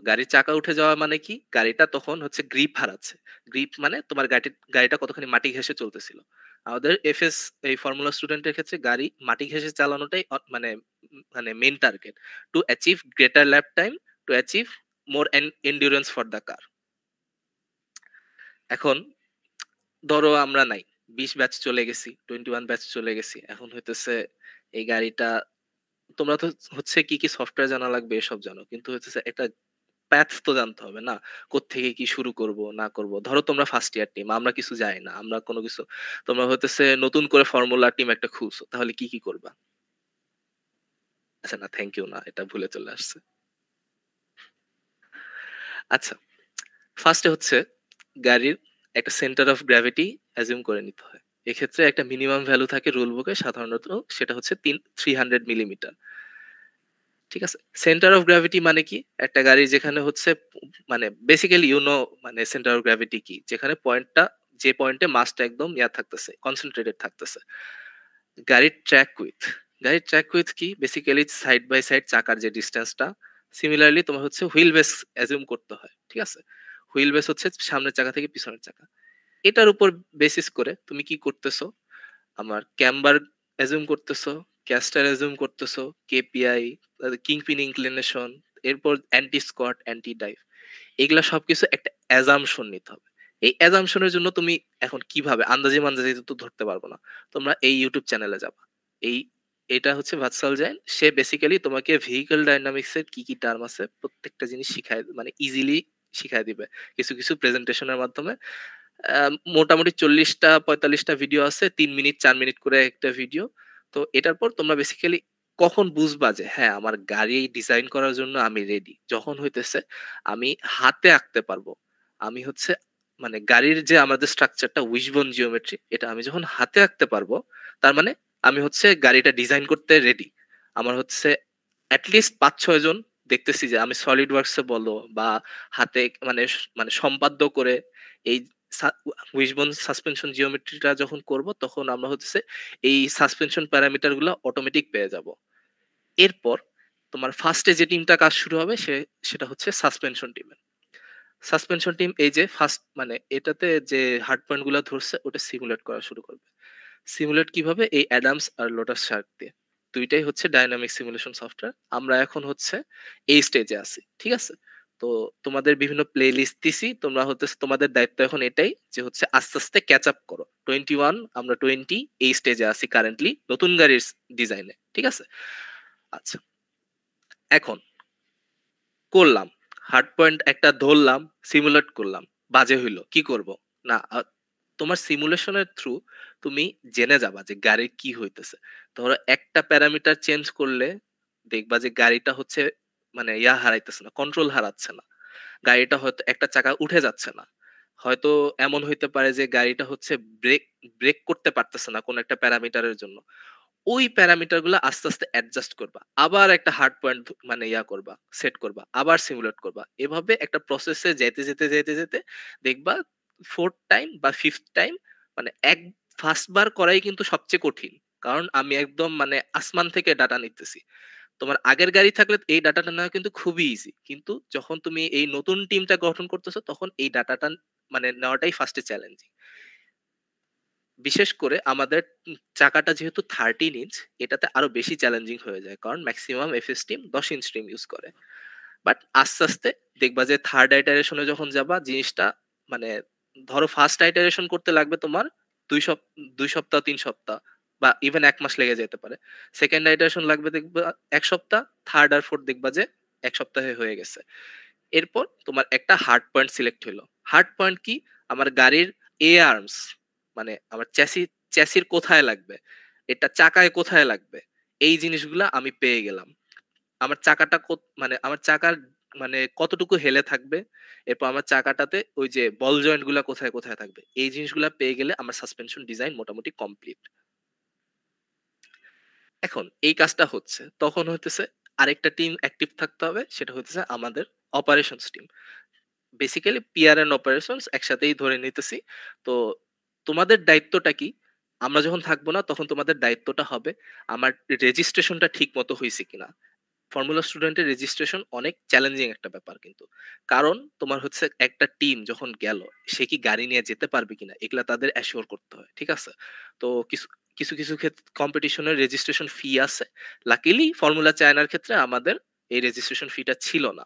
গাড়ির চাকা উঠে যাওয়া মানে কি? গাড়িটা তখন হচ্ছে গ্রিপ হারাচ্ছে। গ্রিপ মানে তোমার গাড়িটা কতখানি মাটি ঘেঁষে চলতেছিল। আমাদের এফএস এই ফর্মুলা স্টুডেন্টের ক্ষেত্রে গাড়ি মাটি ঘেঁষে চালানোটাই মানে main target. To achieve greater lap time, to achieve more endurance for the car. এখন ধরো আমরা নাই। ২০ ব্যাচ চলে গেছি, 21 ব্যাচ চলে গেছি। এখন হইতেছে এই গাড়িটা তোমরা তো হচ্ছে কি সফটওয়্যার জানা লাগবে এসব জানো। কিন্তু হচ্ছে একটা প্যাথ তো জানতে হবে না? কোত্থেকে কি শুরু করব না করব। ধরো তোমরা ফার্স্ট ইয়ার টিম, আমরা কিছু জানি না। আমরা কোনো কিছু, তোমরা হইতেছে নতুন করে ফর্মুলা টিম একটা খুলছো। তাহলে কি করবা? আচ্ছা না, থ্যাংক ইউ না। এটা ভুলে চলে আসছে। আচ্ছা, ফার্স্টে হচ্ছে গাড়ির একটা সেন্টার অফ গ্র্যাভিটি অ্যাজিউম করে নিতে হয়। এক্ষেত্রে একটা মিনিমাম ভ্যালু থাকে রুল বুকে, সাধারণত সেটা হচ্ছে 300 মিলিমিটার। ঠিক আছে? সেন্টার অফ গ্র্যাভিটি মানে কি? একটা গাড়ি যেখানে হচ্ছে মানে বেসিক্যালি মানে সেন্টার অফ গ্র্যাভিটি কি? যেখানে যে পয়েন্টে মাসটা একদম থাকতেছে, কনসেনট্রেটেড থাকতেছে। গাড়ির ট্র্যাক উইডথ। গাড়ির ট্র্যাক উইডথ কি? বেসিক্যালি সাইড বাই সাইড চাকার যে ডিসট্যান্সটা। সিমিলারলি তোমার হচ্ছে হুইল বেস অ্যাজিউম করতে হয়। ঠিক আছে? হুইল বেস হচ্ছে সামনের চাকা থেকে পিছনের চাকা। এটার উপর বেসিস করে তুমি কি করতেছো? আমার ক্যাম্বার অ্যাজিউম করতেছো, ক্যাস্টার অ্যাজিউম করতেছো, কেপিআই, কিংপিন ইনক্লিনেশন, এরপর অ্যান্টি স্কোয়াট, অ্যান্টি ডাইভ। এগুলা সবকিছু একটা অ্যাজাম্পশন নিতে হবে। এই অ্যাজাম্পশনের জন্য তুমি এখন কিভাবে আন্দাজে মান্দাজে তো ধরতে পারবো না। তোমরা এই ইউটিউব চ্যানেলে যাবা। এই এটা হচ্ছে ভাৎসাল জাইন। সে বেসিক্যালি তোমাকে ভেহিকল ডায়নামিক্স এর কি টার্ম আছে প্রত্যেকটা জিনিস শিখায়, মানে ইজিলি শিখায় দিবে। কিছু প্রেজেন্টেশনের মাধ্যমে। মোটামুটি ৪০টা ৪৫টা ভিডিও আছে। ৩ মিনিট ৪ মিনিট করে একটা ভিডিও। তো এটার পর তোমরা বেসিক্যালি কখন বুঝবা যে হ্যাঁ, আমার গাড়ি ডিজাইন করার জন্য আমি রেডি? যখন হইতেছে আমি হাতে আঁকতে পারবো। আমি হচ্ছে মানে গাড়ির যে আমাদের স্ট্রাকচারটা উইশবোন জিওমেট্রি, এটা আমি যখন হাতে আঁকতে পারবো, তার মানে আমি হচ্ছে গাড়িটা ডিজাইন করতে রেডি। আমার হচ্ছে এট লিস্ট ৫-৬ জন দেখতেছি যে আমি সলিড ওয়ার্কস এ বলো বা হাতে মানে সম্পাদ্য করে এই উইশবোন সাসপেনশন জিওমেট্রিটা যখন করব, তখন আমরা হচ্ছে এই সাসপেনশন প্যারামিটার গুলো অটোমেটিক পেয়ে যাব। এরপর তোমার ফার্স্টে যে টিমটা কাজ শুরু হবে সেটা হচ্ছে সাসপেনশন টিমের। সাসপেনশন টিম এই যে ফার্স্ট মানে এটাতে যে হার্ড পয়েন্ট গুলো ধরছে ওটা সিমুলেট করা শুরু করবে। সিমুলেট কিভাবে? এই অ্যাডামস আর লোটাস শার্ক দিয়ে। দুইটাই হচ্ছে ডাইনামিক সিমুলেশন সফটওয়্যার। আমরা এখন হচ্ছে এই স্টেজে আছি। ঠিক আছে? তো তোমাদের বিভিন্ন প্লে লিস্ট দিছি। তোমরা হচ্ছে তোমাদের দায়িত্ব এখন এটাই যে হচ্ছে আস্তে, আস্তে ক্যাচ আপ করো। 21 আমরা 20 এই স্টেজে আছি কারেন্টলি নতুন গাড়ির ডিজাইনে। ঠিক আছে? আচ্ছা। এখন করলাম। হার্ড পয়েন্ট একটা ধরলাম, সিমুলেট করলাম। বাজে হইলো। কি করব? না তোমার সিমুলেশনের থ্রু তুমি জেনে যাবা যে গাড়ির কি হইতেছে। ধরো একটা প্যারামিটার চেঞ্জ করলে দেখবা যে গাড়িটা হচ্ছে মানে হারাইতেছে না, কন্ট্রোল হারাচ্ছে না। গাড়িটা হয়তো একটা চাকা উঠে যাচ্ছে না। হয়তো এমন হইতে পারে যে গাড়িটা হচ্ছে ব্রেক ব্রেক করতে পারতেছে না কোন একটা প্যারামিটারের জন্য। ওই প্যারামিটার গুলো আস্তে আস্তে অ্যাডজাস্ট করবা, আবার একটা হার্ড পয়েন্ট মানে করবা, সেট করবা, আবার সিমুলেট করবা। এভাবে একটা প্রসেসে যেতে যেতে যেতে যেতে দেখবা ফোর্থ টাইম বা ফিফথ টাইম মানে ফার্স্ট বার করাই কিন্তু সবচেয়ে কঠিন। কারণ আমি একদম মানে আসমান থেকে ডাটা নিতেছি। তোমার আগের গাড়ি থাকলে এই ডাটাটা নেওয়া কিন্তু খুবই ইজি, কিন্তু যখন তুমি এই নতুন টিমটা গঠন করতেছো তখন এই ডাটাটা মানে নেওয়াটাই ফার্স্টে চ্যালেঞ্জিং। বিশেষ করে আমাদের চাকাটা যেহেতু 13 ইঞ্চ, এটাতে আরো বেশি চ্যালেঞ্জিং হয়ে যায় কারণ maximum FS team 10 inch team use করে। বাট আস্তে আস্তে দেখবা যে থার্ড আইটারেশনে যখন যাবা জিনিসটা মানে ধরো ফার্স্ট আইটারেশন করতে লাগবে তোমার 2 সপ্তাহ 3 সপ্তাহ বা ইভেন 1 মাস লেগে যেতে পারে। সেকেন্ড আইটারেশন লাগবে দেখবা 1 সপ্তাহ, থার্ড আর ফোর্থ দেখবা যে 1 সপ্তাহে হয়ে গেছে। এরপর তোমার একটা হার্ড পয়েন্ট সিলেক্ট হলো। হার্ড পয়েন্ট কি? আমার গাড়ির এ আর্মস মানে আমার চ্যাসির কোথায় লাগবে, এটা চাকায় কোথায় লাগবে, এই জিনিসগুলা আমি পেয়ে গেলাম। আমার চাকাটা মানে আমার চাকার মানে কতটুকু হেলে থাকবে, এরপর আমার চাকাটাতে ওই যে বল জয়েন্ট গুলা কোথায় কোথায় থাকবে, এই জিনিসগুলা পেয়ে গেলে আমার সাসপেনশন ডিজাইন মোটামুটি কমপ্লিট। এখন এই কাজটা হচ্ছে তখন হইতেছে আরেকটা টিম অ্যাক্টিভ থাকতে হবে, সেটা হইতেছে আমাদের operations team. Basically PR and operations একসাথেই ধরে নিতেছি। তো তোমাদের দায়িত্বটা কি? আমরা যখন থাকবো না তখন তোমাদের দায়িত্বটা হবে আমার রেজিস্ট্রেশনটা ঠিক মতো হয়েছে কিনা। ফর্মুলা স্টুডেন্টের রেজিস্ট্রেশন অনেক চ্যালেঞ্জিং একটা ব্যাপার কিন্তু। কারণ তোমার হচ্ছে একটা টিম যখন গেল, সে কি গাড়ি নিয়ে যেতে পারবে কিনা এগুলা তাদের অ্যাসিওর করতে হয়। ঠিক আছে? তো কিছু কিছু কিছু ক্ষেত্রে কম্পিটিশনের রেজিস্ট্রেশন ফি আছে। লাকিলি ফর্মুলা চায়নার ক্ষেত্রে আমাদের এই রেজিস্ট্রেশন ফিটা ছিল না।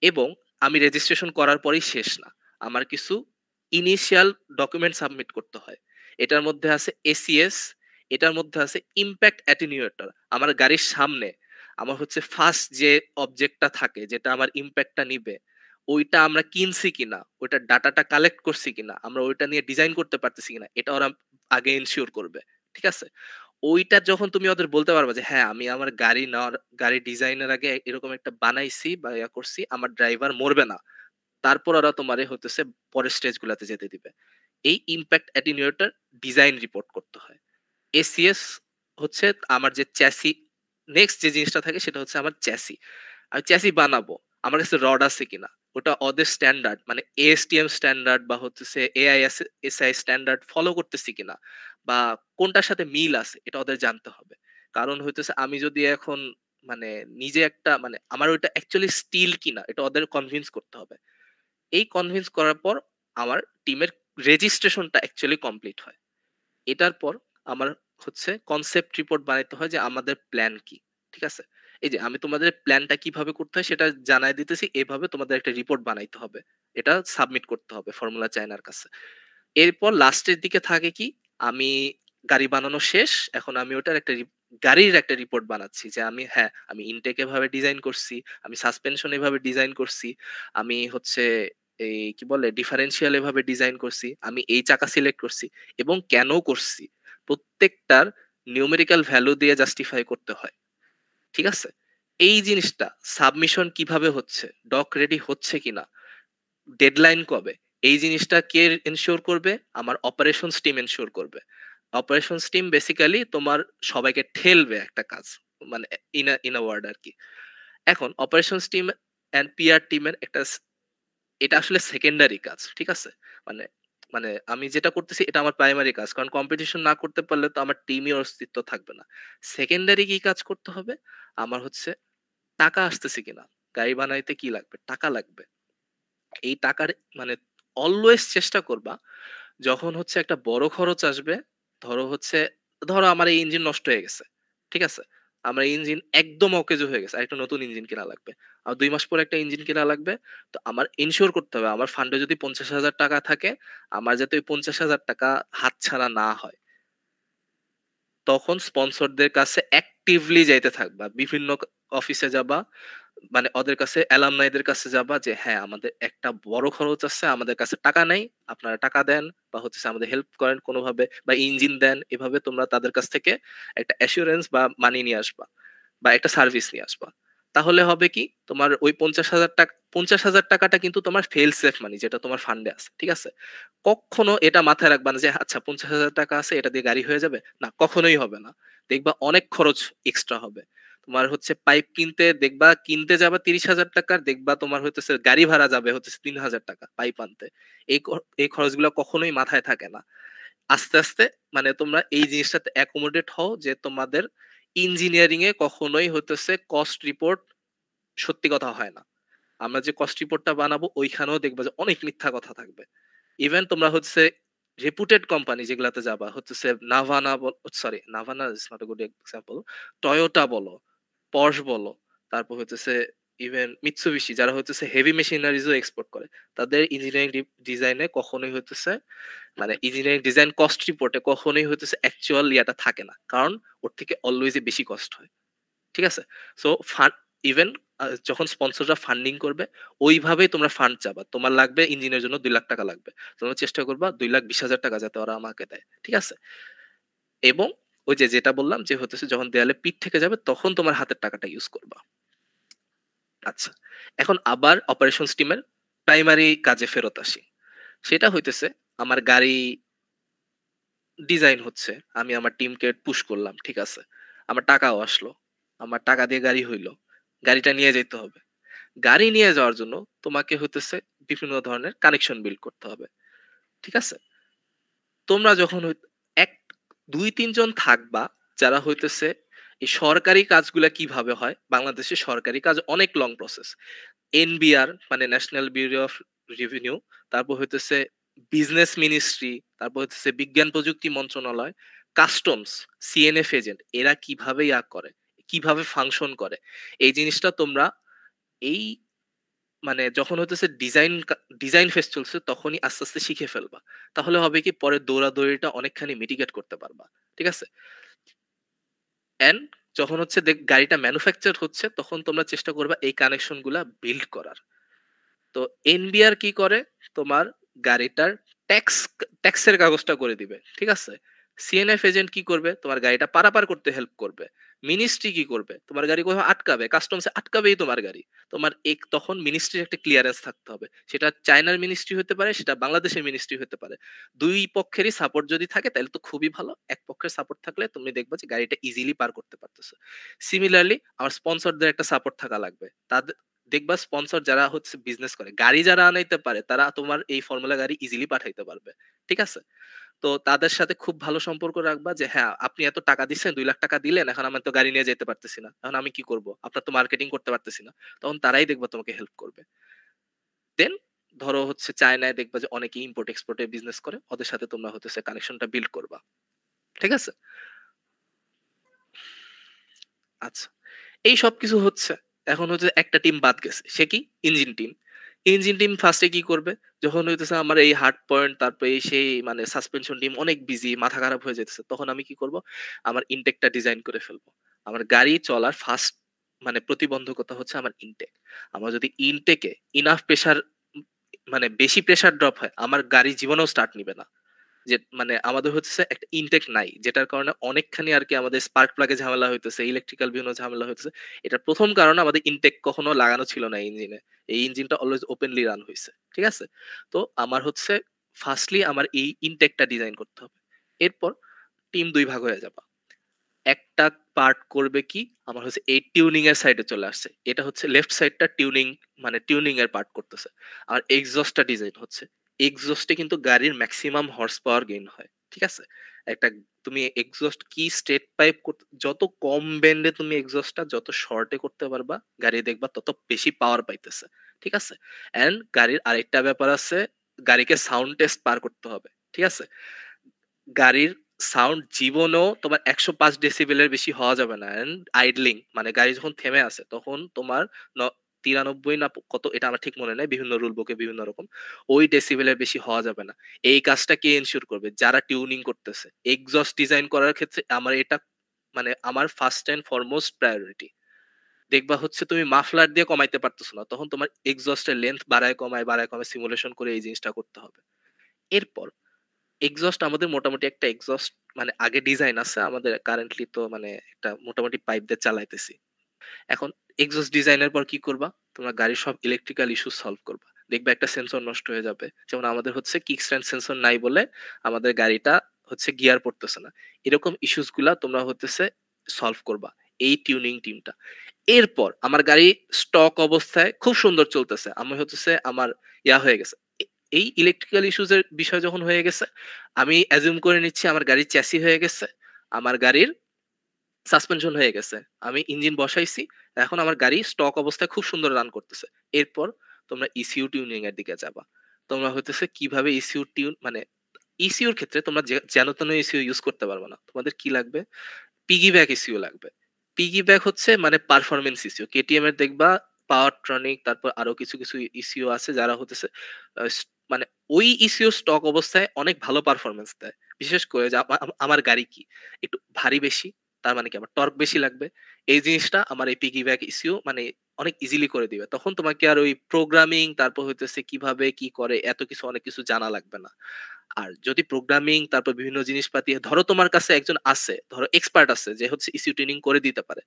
এবং আমি রেজিস্ট্রেশন করার পরেই শেষ না। আমার কিছু ইনিশিয়াল ডকুমেন্ট সাবমিট করতে হয়। এটার মধ্যে আছে এসিএস, এটার মধ্যে আছে ইমপ্যাক্ট অ্যাটেনিউয়েটর। আমার গাড়ির সামনে আমার হচ্ছে ফার্স্ট যে অবজেক্টটা থাকে যেটা আমার ইমপ্যাক্টটা নিবে, ওইটা আমরা কিনছি কিনা, ওইটার ডাটাটা কালেক্ট করছি কিনা, আমরা ওইটা নিয়ে ডিজাইন করতে পারতেছি কিনা, এটা ওরা আগে এনশিওর করবে। ঠিক আছে? ওইটা যখন তুমি ওদের বলতে পারবা যে হ্যাঁ আমি আমার গাড়ি ডিজাইনের আগে এরকম একটা বানাইছি বা করছি, আমার ড্রাইভার মরবে না, তারপর ওরা তোমারে হতেছে পরের স্টেজ গুলাতে যেতে দিবে। এই ইম্প্যাক্ট অ্যাটেনিউয়েটর ডিজাইন রিপোর্ট করতে হয়। এসিএস হচ্ছে আমার যে চ্যাসি, নেক্সট যে জিনিসটা থাকে সেটা হচ্ছে আমার চ্যাসি। আমি চ্যাসি বানাবো, আমার কাছে রড আছে কিনা, ওটা ওদের স্ট্যান্ডার্ড মানে এএসটিএম স্ট্যান্ডার্ড বা হচ্ছে এআইএসআই স্ট্যান্ডার্ড ফলো করতেছি কিনা, বা কোনটার সাথে মিল আছে এটা ওদের জানতে হবে। কারণ হইতেছে আমি যদি এখন মানে নিজে একটা মানে আমার ওইটা অ্যাকচুয়ালি স্টিল কিনা এটা ওদের কনভিন্স করতে হবে। এই কনভিন্স করার পর আমার টিমের রেজিস্ট্রেশনটা অ্যাকচুয়ালি কমপ্লিট হয়। এটার পর আমার হচ্ছে কনসেপ্ট রিপোর্ট বানাইতে হয় যে আমাদের প্ল্যান কি। ঠিক আছে? এই যে আমি তোমাদের প্ল্যানটা কিভাবে করতে হয় সেটা জানাই দিতেছি, এভাবে তোমাদের একটা রিপোর্ট বানাইতে হবে। এটা সাবমিট করতে হবে ফর্মুলা চায়নার কাছে। এরপর লাস্টের দিকে থাকে কি, আমি গাড়ি বানানো শেষ, এখন আমি ওটার একটা গাড়ির একটা রিপোর্ট বানাচ্ছি যে আমি হ্যাঁ আমি ইনটেক এভাবে ডিজাইন করছি, আমি সাসপেনশন এভাবে ডিজাইন করছি, আমি হচ্ছে এই কি বলে ডিফারেন্সিয়াল এভাবে ডিজাইন করছি, আমি এই চাকা সিলেক্ট করছি এবং কেন করছি প্রত্যেকটার নিউমেরিক্যাল ভ্যালু দিয়ে জাস্টিফাই করতে হয়। ঠিক আছে? এই জিনিসটা সাবমিশন কিভাবে হচ্ছে, ডক রেডি হচ্ছে কিনা, ডেডলাইন কবে, এই জিনিসটা কে এনশিওর করবে? আমার অপারেশনস টিম এনশিওর করবে। অপারেশনস টিম বেসিক্যালি তোমার সবাইকে ঠেলবে একটা কাজ, মানে ইন আ ওয়ার্ড আর কি। এখন অপারেশনস টিম এন্ড পিআর টিমের এটা আসলে সেকেন্ডারি কাজ। ঠিক আছে? মানে মানে আমি যেটা করতেছি এটা আমার প্রাইমারি কাজ, কারণ কম্পিটিশন না করতে পারলে তো আমার টিমই অস্তিত্ব থাকবে না। সেকেন্ডারি কি কাজ করতে হবে? আমার হচ্ছে টাকা আসতেছে কিনা। গাড়ি বানাইতে কি লাগবে? টাকা লাগবে। এই টাকার মানে অলওয়েজ চেষ্টা করবা যখন হচ্ছে একটা বড় খরচ আসবে, ধরো আমার এই ইঞ্জিন নষ্ট হয়ে গেছে। ঠিক আছে? আমার ইঞ্জিন একদম অকেজো হয়ে গেছে। আরেকটা নতুন ইঞ্জিন কেনা লাগবে। আর ২ মাস পরে একটা ইঞ্জিন কেনা লাগবে। তো আমার ইনশিওর করতে হবে আমার ফান্ডে যদি ৳৫০,০০০ থাকে, আমার যাতে ওই ৳৫০,০০০ হাতছাড়া না হয়। তখন স্পন্সরদের কাছে অ্যাক্টিভলি যাইতে থাকবা। বিভিন্ন অফিসে যাবা, মানে ওদের কাছে অ্যালামনাইদের কাছে যাবা যে হ্যাঁ, আমাদের একটা বড় খরচ আছে, আমাদের কাছে টাকা নাই, আপনারা টাকা দেন বা আমাদের হেল্প করেন কোনোভাবে বা ইঞ্জিন দেন। এভাবে তোমরা তাদের কাছ থেকে একটা অ্যাসুরেন্স বা মানি নিয়ে আসবা বা একটা সার্ভিস নিয়ে আসবা। তাহলে হবে কি? তোমার ওই ৳৫০,০০০ টাকাটা কিন্তু তোমার ফেইল সেফ মানি, যেটা তোমার ফান্ডে আছে। ঠিক আছে? কক্ষনো এটা মাথায় রাখবা না যে আচ্ছা ৳৫০,০০০ আছে, এটা দিয়ে গাড়ি হয়ে যাবে। না, কখনোই হবে না। দেখবা অনেক খরচ এক্সট্রা হবে। তোমার পাইপ কিনতে দেখবা, কিনতে যাবা ৳৩০,০০০, দেখবা তোমার গাড়ি ভাড়া যাবে ৳৩,০০০ পাইপ আনতে। এই খরচগুলা কখনোই মাথায় থাকে না। আস্তে, আস্তে মানে তোমরা এই জিনিসটাতে অ্যাকোমোডেট হও যে তোমাদের ইঞ্জিনিয়ারিং এ কখনোই কস্ট রিপোর্ট সত্যি কথা হয় না। আমরা যে কস্ট রিপোর্টটা বানাবো ওইখানেও দেখবা যে অনেক মিথ্যা কথা থাকবে। ইভেন তোমরা রেপুটেড কোম্পানি যেগুলাতে যাবা, Navana sorry, Navana is not a good example. Toyota বলো, Porsche বলো, তারপর ইভেন Mitsubishi, যারা হেভি মেশিনারিজ ও এক্সপোর্ট করে। তাদের ইঞ্জিনিয়ারিং ডিজাইনে কখনোই মানে ইঞ্জিনিয়ারিং ডিজাইন কস্ট রিপোর্টে কখনোই অ্যাকচুয়াল ইয়াটা থাকে না। কারণ ওর থেকে অলওয়েজই বেশি কস্ট হয়। ঠিক আছে? সো ইভেন যখন স্পন্সররা ফান্ডিং করবে, ওইভাবেই তোমরা ফান্ড চাবা। তোমার লাগবে ইঞ্জিনের জন্য ৳২,০০,০০০ লাগবে। তোমরা চেষ্টা করবা ৳২,২০,০০০ যাতে ওরা আমাকে দেয়। ঠিক আছে? এবং ওই যে যেটা বললাম যে যখন দেয়ালে পিঠ থেকে যাবে তখন তোমার হাতের টাকাটা ইউজ করবা। আচ্ছা। এখন আবার অপারেশনস টিমের প্রাইমারি কাজে ফেরত আসি। সেটা আমার গাড়ি ডিজাইন হচ্ছে। আমি আমার টিমকে পুশ করলাম। ঠিক আছে? আমার টাকাও আসলো। আমার টাকা দিয়ে গাড়ি হইলো। গাড়িটা নিয়ে যাইতে হবে। গাড়ি নিয়ে যাওয়ার জন্য তোমাকে বিভিন্ন ধরনের কানেকশন বিল্ড করতে হবে। ঠিক আছে? তোমরা যখন ১, ২, ৩ জন থাকবা যারা এই সরকারি কাজগুলা কিভাবে হয়? বাংলাদেশের সরকারি কাজ অনেক লং প্রসেস। এনবিআর মানে ন্যাশনাল ব্যুরো অফ রেভিনিউ, তারপর বিজনেস মিনিস্ট্রি, তারপর বিজ্ঞান প্রযুক্তি মন্ত্রণালয়, কাস্টমস, সিএনএফ এজেন্ট, এরা কিভাবে করে, কিভাবে ফাংশন করে। এই জিনিসটা তোমরা এই মানে যখন ডিজাইন ফেজ চলছে তখনই আস্তে, আস্তে শিখে ফেলবা। তাহলে হবে কি পরে দৌড়াদৌড়িটা অনেকখানি মিটিগেট করতে পারবা। ঠিক আছে? অ্যান্ড যখন গাড়িটা ম্যানুফ্যাকচার হচ্ছে তখন তোমরা চেষ্টা করবা এই কানেকশন গুলা বিল্ড করার। তো এনবিআর কি করে? তোমার গাড়িটার ট্যাক্স ট্যাক্সের কাগজটা করে দিবে। ঠিক আছে? সিএনএফ এজেন্ট কি করবে? তোমার গাড়িটা পারাপার করতে হেল্প করবে। মিনিস্ট্রি কি করবে? তোমার গাড়ি কোথাও আটকাবে, কাস্টমসে আটকাবেই তোমার গাড়ি। তোমার তখন মিনিস্ট্রির একটা ক্লিয়ারেন্স থাকতে হবে। সেটা চায়নার মিনিস্ট্রি হতে পারে, সেটা বাংলাদেশের মিনিস্ট্রি হতে পারে। ২ পক্ষেরই সাপোর্ট যদি থাকে তাহলে তো খুবই ভালো। এক পক্ষের সাপোর্ট থাকলে তুমি দেখবা যে গাড়িটা ইজিলি পার করতে পারতেছো। সিমিলারলি আমার স্পন্সরদের একটা সাপোর্ট থাকা লাগবে। দেখবা স্পন্সর যারা বিজনেস করে, গাড়ি যারা আনাইতে পারে তারা তোমার এই ফর্মুলা গাড়ি ইজিলি পাঠাইতে পারবে। ঠিক আছে? তো তাদের সাথে খুব ভালো সম্পর্ক রাখবা যে হ্যাঁ, আপনি এত টাকা দিচ্ছেন, ৳২,০০,০০০ দিলেন, এখন আমি তো গাড়ি নিয়ে যেতে পারতেছি না। এখন আমি কি করব? আপনার তো মার্কেটিং করতে পারতেছি না। তখন তারাই দেখবা তোমাকে হেল্প করবে। দেন ধরো চায়নায় দেখবা যে অনেকে ইম্পোর্ট এক্সপোর্ট এর বিজনেস করে। ওদের সাথে তোমরা কানেকশনটা বিল্ড করবা। ঠিক আছে? আচ্ছা। এই সবকিছু হচ্ছে। এখন একটা টিম বাদ গেছে। সে কি? Engine team. Engine team first এ কি করবে? যখন আমার এই হার্ড পয়েন্ট, তারপর এই সেই মানে সাসপেনশন টিম অনেক বিজি, মাথা খারাপ হয়ে যাইতেছে। তখন আমি কি করব? আমার ইনটেকটা ডিজাইন করে ফেলবো। আমার গাড়ি চলার ফার্স্ট মানে প্রতিবন্ধকতা আমার ইনটেক। আমার যদি ইনটেকে ইনাফ প্রেশার মানে বেশি প্রেশার ড্রপ হয়, আমার গাড়ি জীবনেও স্টার্ট নিবে না। যে মানে আমাদের একটা ইনটেক নাই। যেটার কারণে অনেকখানি আরকি আমাদের স্পার্ক প্লাগ এ ঝামেলা হইতেছে, ইলেকট্রিক্যাল বিভিন্ন ঝামেলা হইতেছে। এটার ১ম কারণ আমাদের ইনটেক কখনো লাগানো ছিল না ইঞ্জিনে। এই ইঞ্জিনটা অলওয়েজ ওপেনলি রান হইছে। ঠিক আছে? তো আমার ফার্স্টলি আমার এই ইনটেকটা ডিজাইন করতে হবে। এরপর টিম ২ ভাগ হয়ে যাবা। একটা পার্ট করবে কি? আমার এই টিউনিং এর সাইডে চলে আসছে। এটা লেফট সাইডটা টিউনিং এর পার্ট করতেছে। আর এক্সহস্ট টা ডিজাইন হচ্ছে। এক্সহস্ট এ কিন্তু গাড়ির মেক্সিমাম হর্স পাওয়ার গেইন হয়। ঠিক আছে? একটা তুমি এক্সহস্ট কি স্ট্রেট পাইপ যত কম বেন্ডে তুমি এক্সহস্টটা যত শর্টে করতে পারবা, গাড়ি দেখবা তত বেশি পাওয়ার পাইতেছে। ঠিক আছে? অ্যান্ড গাড়ির আরেকটা ব্যাপার আছে, গাড়িকে সাউন্ড টেস্ট পার করতে হবে। ঠিক আছে? গাড়ির সাউন্ড জীবনেও তোমার ১০৫ ডেসিবেলের বেশি হওয়া যাবে না। অ্যান্ড আইডলিং মানে গাড়ি যখন থেমে আছে তখন তোমার ৯৩ না কত এটা আমার ঠিক মনে নাই। বিভিন্ন রুল বুকে বিভিন্ন রকম। ওই ডেসিবেলের বেশি হওয়া যাবে না। এই কাজটা কে এনশিওর করবে? যারা টিউনিং করতেছে। এক্সহস্ট ডিজাইন করার ক্ষেত্রে আমার এটা মানে আমার ফার্স্ট অ্যান্ড ফরমোস্ট প্রায়োরিটি। দেখবা হচ্ছে তুমি মাফলার দিয়ে কমাইতে পারতেছো না। তখন তোমার এক্সহস্টের লেংথ বাড়ায় কমায় সিমুলেশন করে এই জিনিসটা করতে হবে। এরপর এক্সহস্ট আমাদের মোটামুটি একটা এক্সহস্ট মানে আগে ডিজাইন আছে আমাদের কারেন্টলি তো মানে একটা মোটামুটি পাইপ দিয়ে চালাইতেছি। এখন এক্সহস্ট ডিজাইনের পর কি করবা? তোমরা গাড়ির সব ইলেকট্রিক্যাল ইস্যু সলভ করবা। দেখবা একটা সেন্সর নষ্ট হয়ে যাবে। যেমন আমাদের হচ্ছে কিক স্ট্যান্ড সেন্সর নাই বলে আমাদের গাড়িটা হচ্ছে গিয়ার পড়তেছে না। এরকম ইস্যুস গুলা তোমরা হতেছে সলভ করবা এই টিউনিং টিমটা। এরপর আমার গাড়ি স্টক অবস্থায় খুব সুন্দর চলতেছে। আমি হতেছে আমার হয়ে গেছে। এই ইলেকট্রিক্যাল ইস্যুস এর বিষয় যখন হয়ে গেছে, আমি অ্যাজিউম করে নিচ্ছি আমার গাড়ির চ্যাসি হয়ে গেছে। আমার গাড়ির সাসপেনশন হয়ে গেছে। আমি ইঞ্জিন বসাইছি। এখন আমার গাড়ি স্টক অবস্থায় খুব সুন্দর রান করতেছে। এরপর তোমরা ইসিইউ টিউনিং এর দিকে যাবা। তোমরা হইতেছে কিভাবে ইসিইউ টিউন মানে ইসিইউর ক্ষেত্রে তোমরা যেন তেন ইসিইউ ইউজ করতে পারবে না। তোমাদের কি লাগবে? পিগিব্যাক ইসিইউ লাগবে। পিগিব্যাক হচ্ছে মানে পারফরম্যান্স ইসিইউ। কেটিএম এর দেখবা পাওয়ারট্রনিক তারপর আরো কিছু ইসিইউ আছে যারা হতেছে মানে ওই ইসিইউ স্টক অবস্থায় অনেক ভালো পারফরম্যান্স দেয়। বিশেষ করে যে আমার গাড়ি কি একটু ভারী বেশি, তার মানে কি আমার টর্ক বেশি লাগবে। এই জিনিসটা আমার এই পিগিব্যাক ইসিইউ মানে অনেক ইজিলি করে দিবে। তখন তোমাকে আর ওই প্রোগ্রামিং তারপর হইতেছে কিভাবে কি করে এত কিছু অনেক কিছু জানা লাগবে না। আর যদি প্রোগ্রামিং তারপর বিভিন্ন জিনিসপাতি ধরো তোমার কাছে একজন আছে, ধরো এক্সপার্ট আছে যে হচ্ছে ইসিইউ টিউনিং করে দিতে পারে।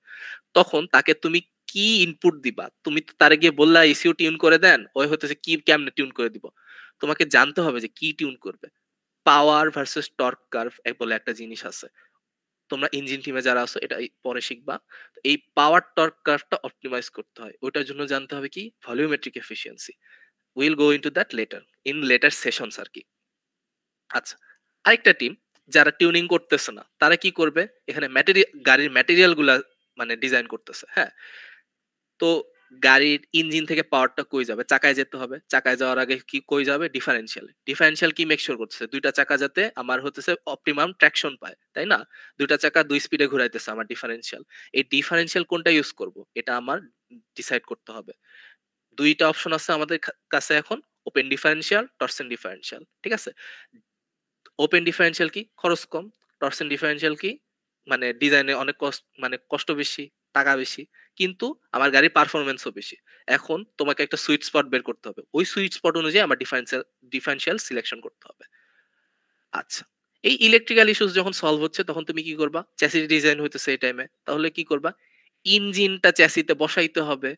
তখন তাকে তুমি কি ইনপুট দিবা? তুমি তো তারে গিয়ে বললা ইসিইউ টিউন করে দেন। ওই হইতেছে কি কেমনে টিউন করে দিব? তোমাকে জানতে হবে যে কি টিউন করবে। পাওয়ার ভার্সাস টর্ক কার্ভ বলে একটা জিনিস আছে। তোমরা ইঞ্জিন টিমে যারা আছো এটা পরে শিখবা। এই পাওয়ার টর্ক কার্ভটা অপটিমাইজ করতে হয়। ওইটার জন্য জানতে হবে কি volumetric efficiency. Will go into that letter in letter sessions আরকি। আচ্ছা। আরেকটা টিম যারা টিউনিং করতেছে না, তারা কি করবে? এখানে গাড়ির ম্যাটেরিয়াল গুলা মানে ডিজাইন করতেছে। হ্যাঁ? তো গাড়ির ইঞ্জিন থেকে পাওয়ারটা কই যাবে? চাকায় যেতে হবে। চাকায় যাওয়ার আগে কি কই যাবে? ডিফারেনশিয়ালে। ডিফারেনশিয়াল কি মেক সিউর করতেছে? ২ টা চাকা যাতে আমার হতেছে অপটিমাম ট্রাকশন পায়। তাই না? ২ টা চাকা ২ স্পিডে ঘুরাইতেছে আমার ডিফারেনশিয়াল। এই ডিফারেনশিয়াল কোনটা ইউজ করব? এটা আমার ডিসাইড করতে হবে। ২ টা অপশন আছে আমাদের কাছে এখন। Open differential, torsen differential. ঠিক আছে? ওপেন ডিফারেনশিয়াল কি? খরচ কম। টরসন ডিফারেনশিয়াল কি? মানে ডিজাইনে অনেক মানে কষ্ট বেশি, টাকা বেশি। কিন্তু আমার গাড়ির পারফরম্যান্স ও বেশি। এখন তোমাকে একটা সুইট স্পট বের করতে হবে। ওই সুইট স্পট অনুযায়ী আমার ডিফারেনশিয়াল সিলেকশন করতে হবে। আচ্ছা। এই ইলেকট্রিক্যাল ইস্যুস যখন সলভ হচ্ছে তখন তুমি কি করবা? চ্যাসিস ডিজাইন হইতেছে এই টাইমে। তাহলে কি করবা? ইঞ্জিনটা চ্যাসিতে বসাইতে হবে।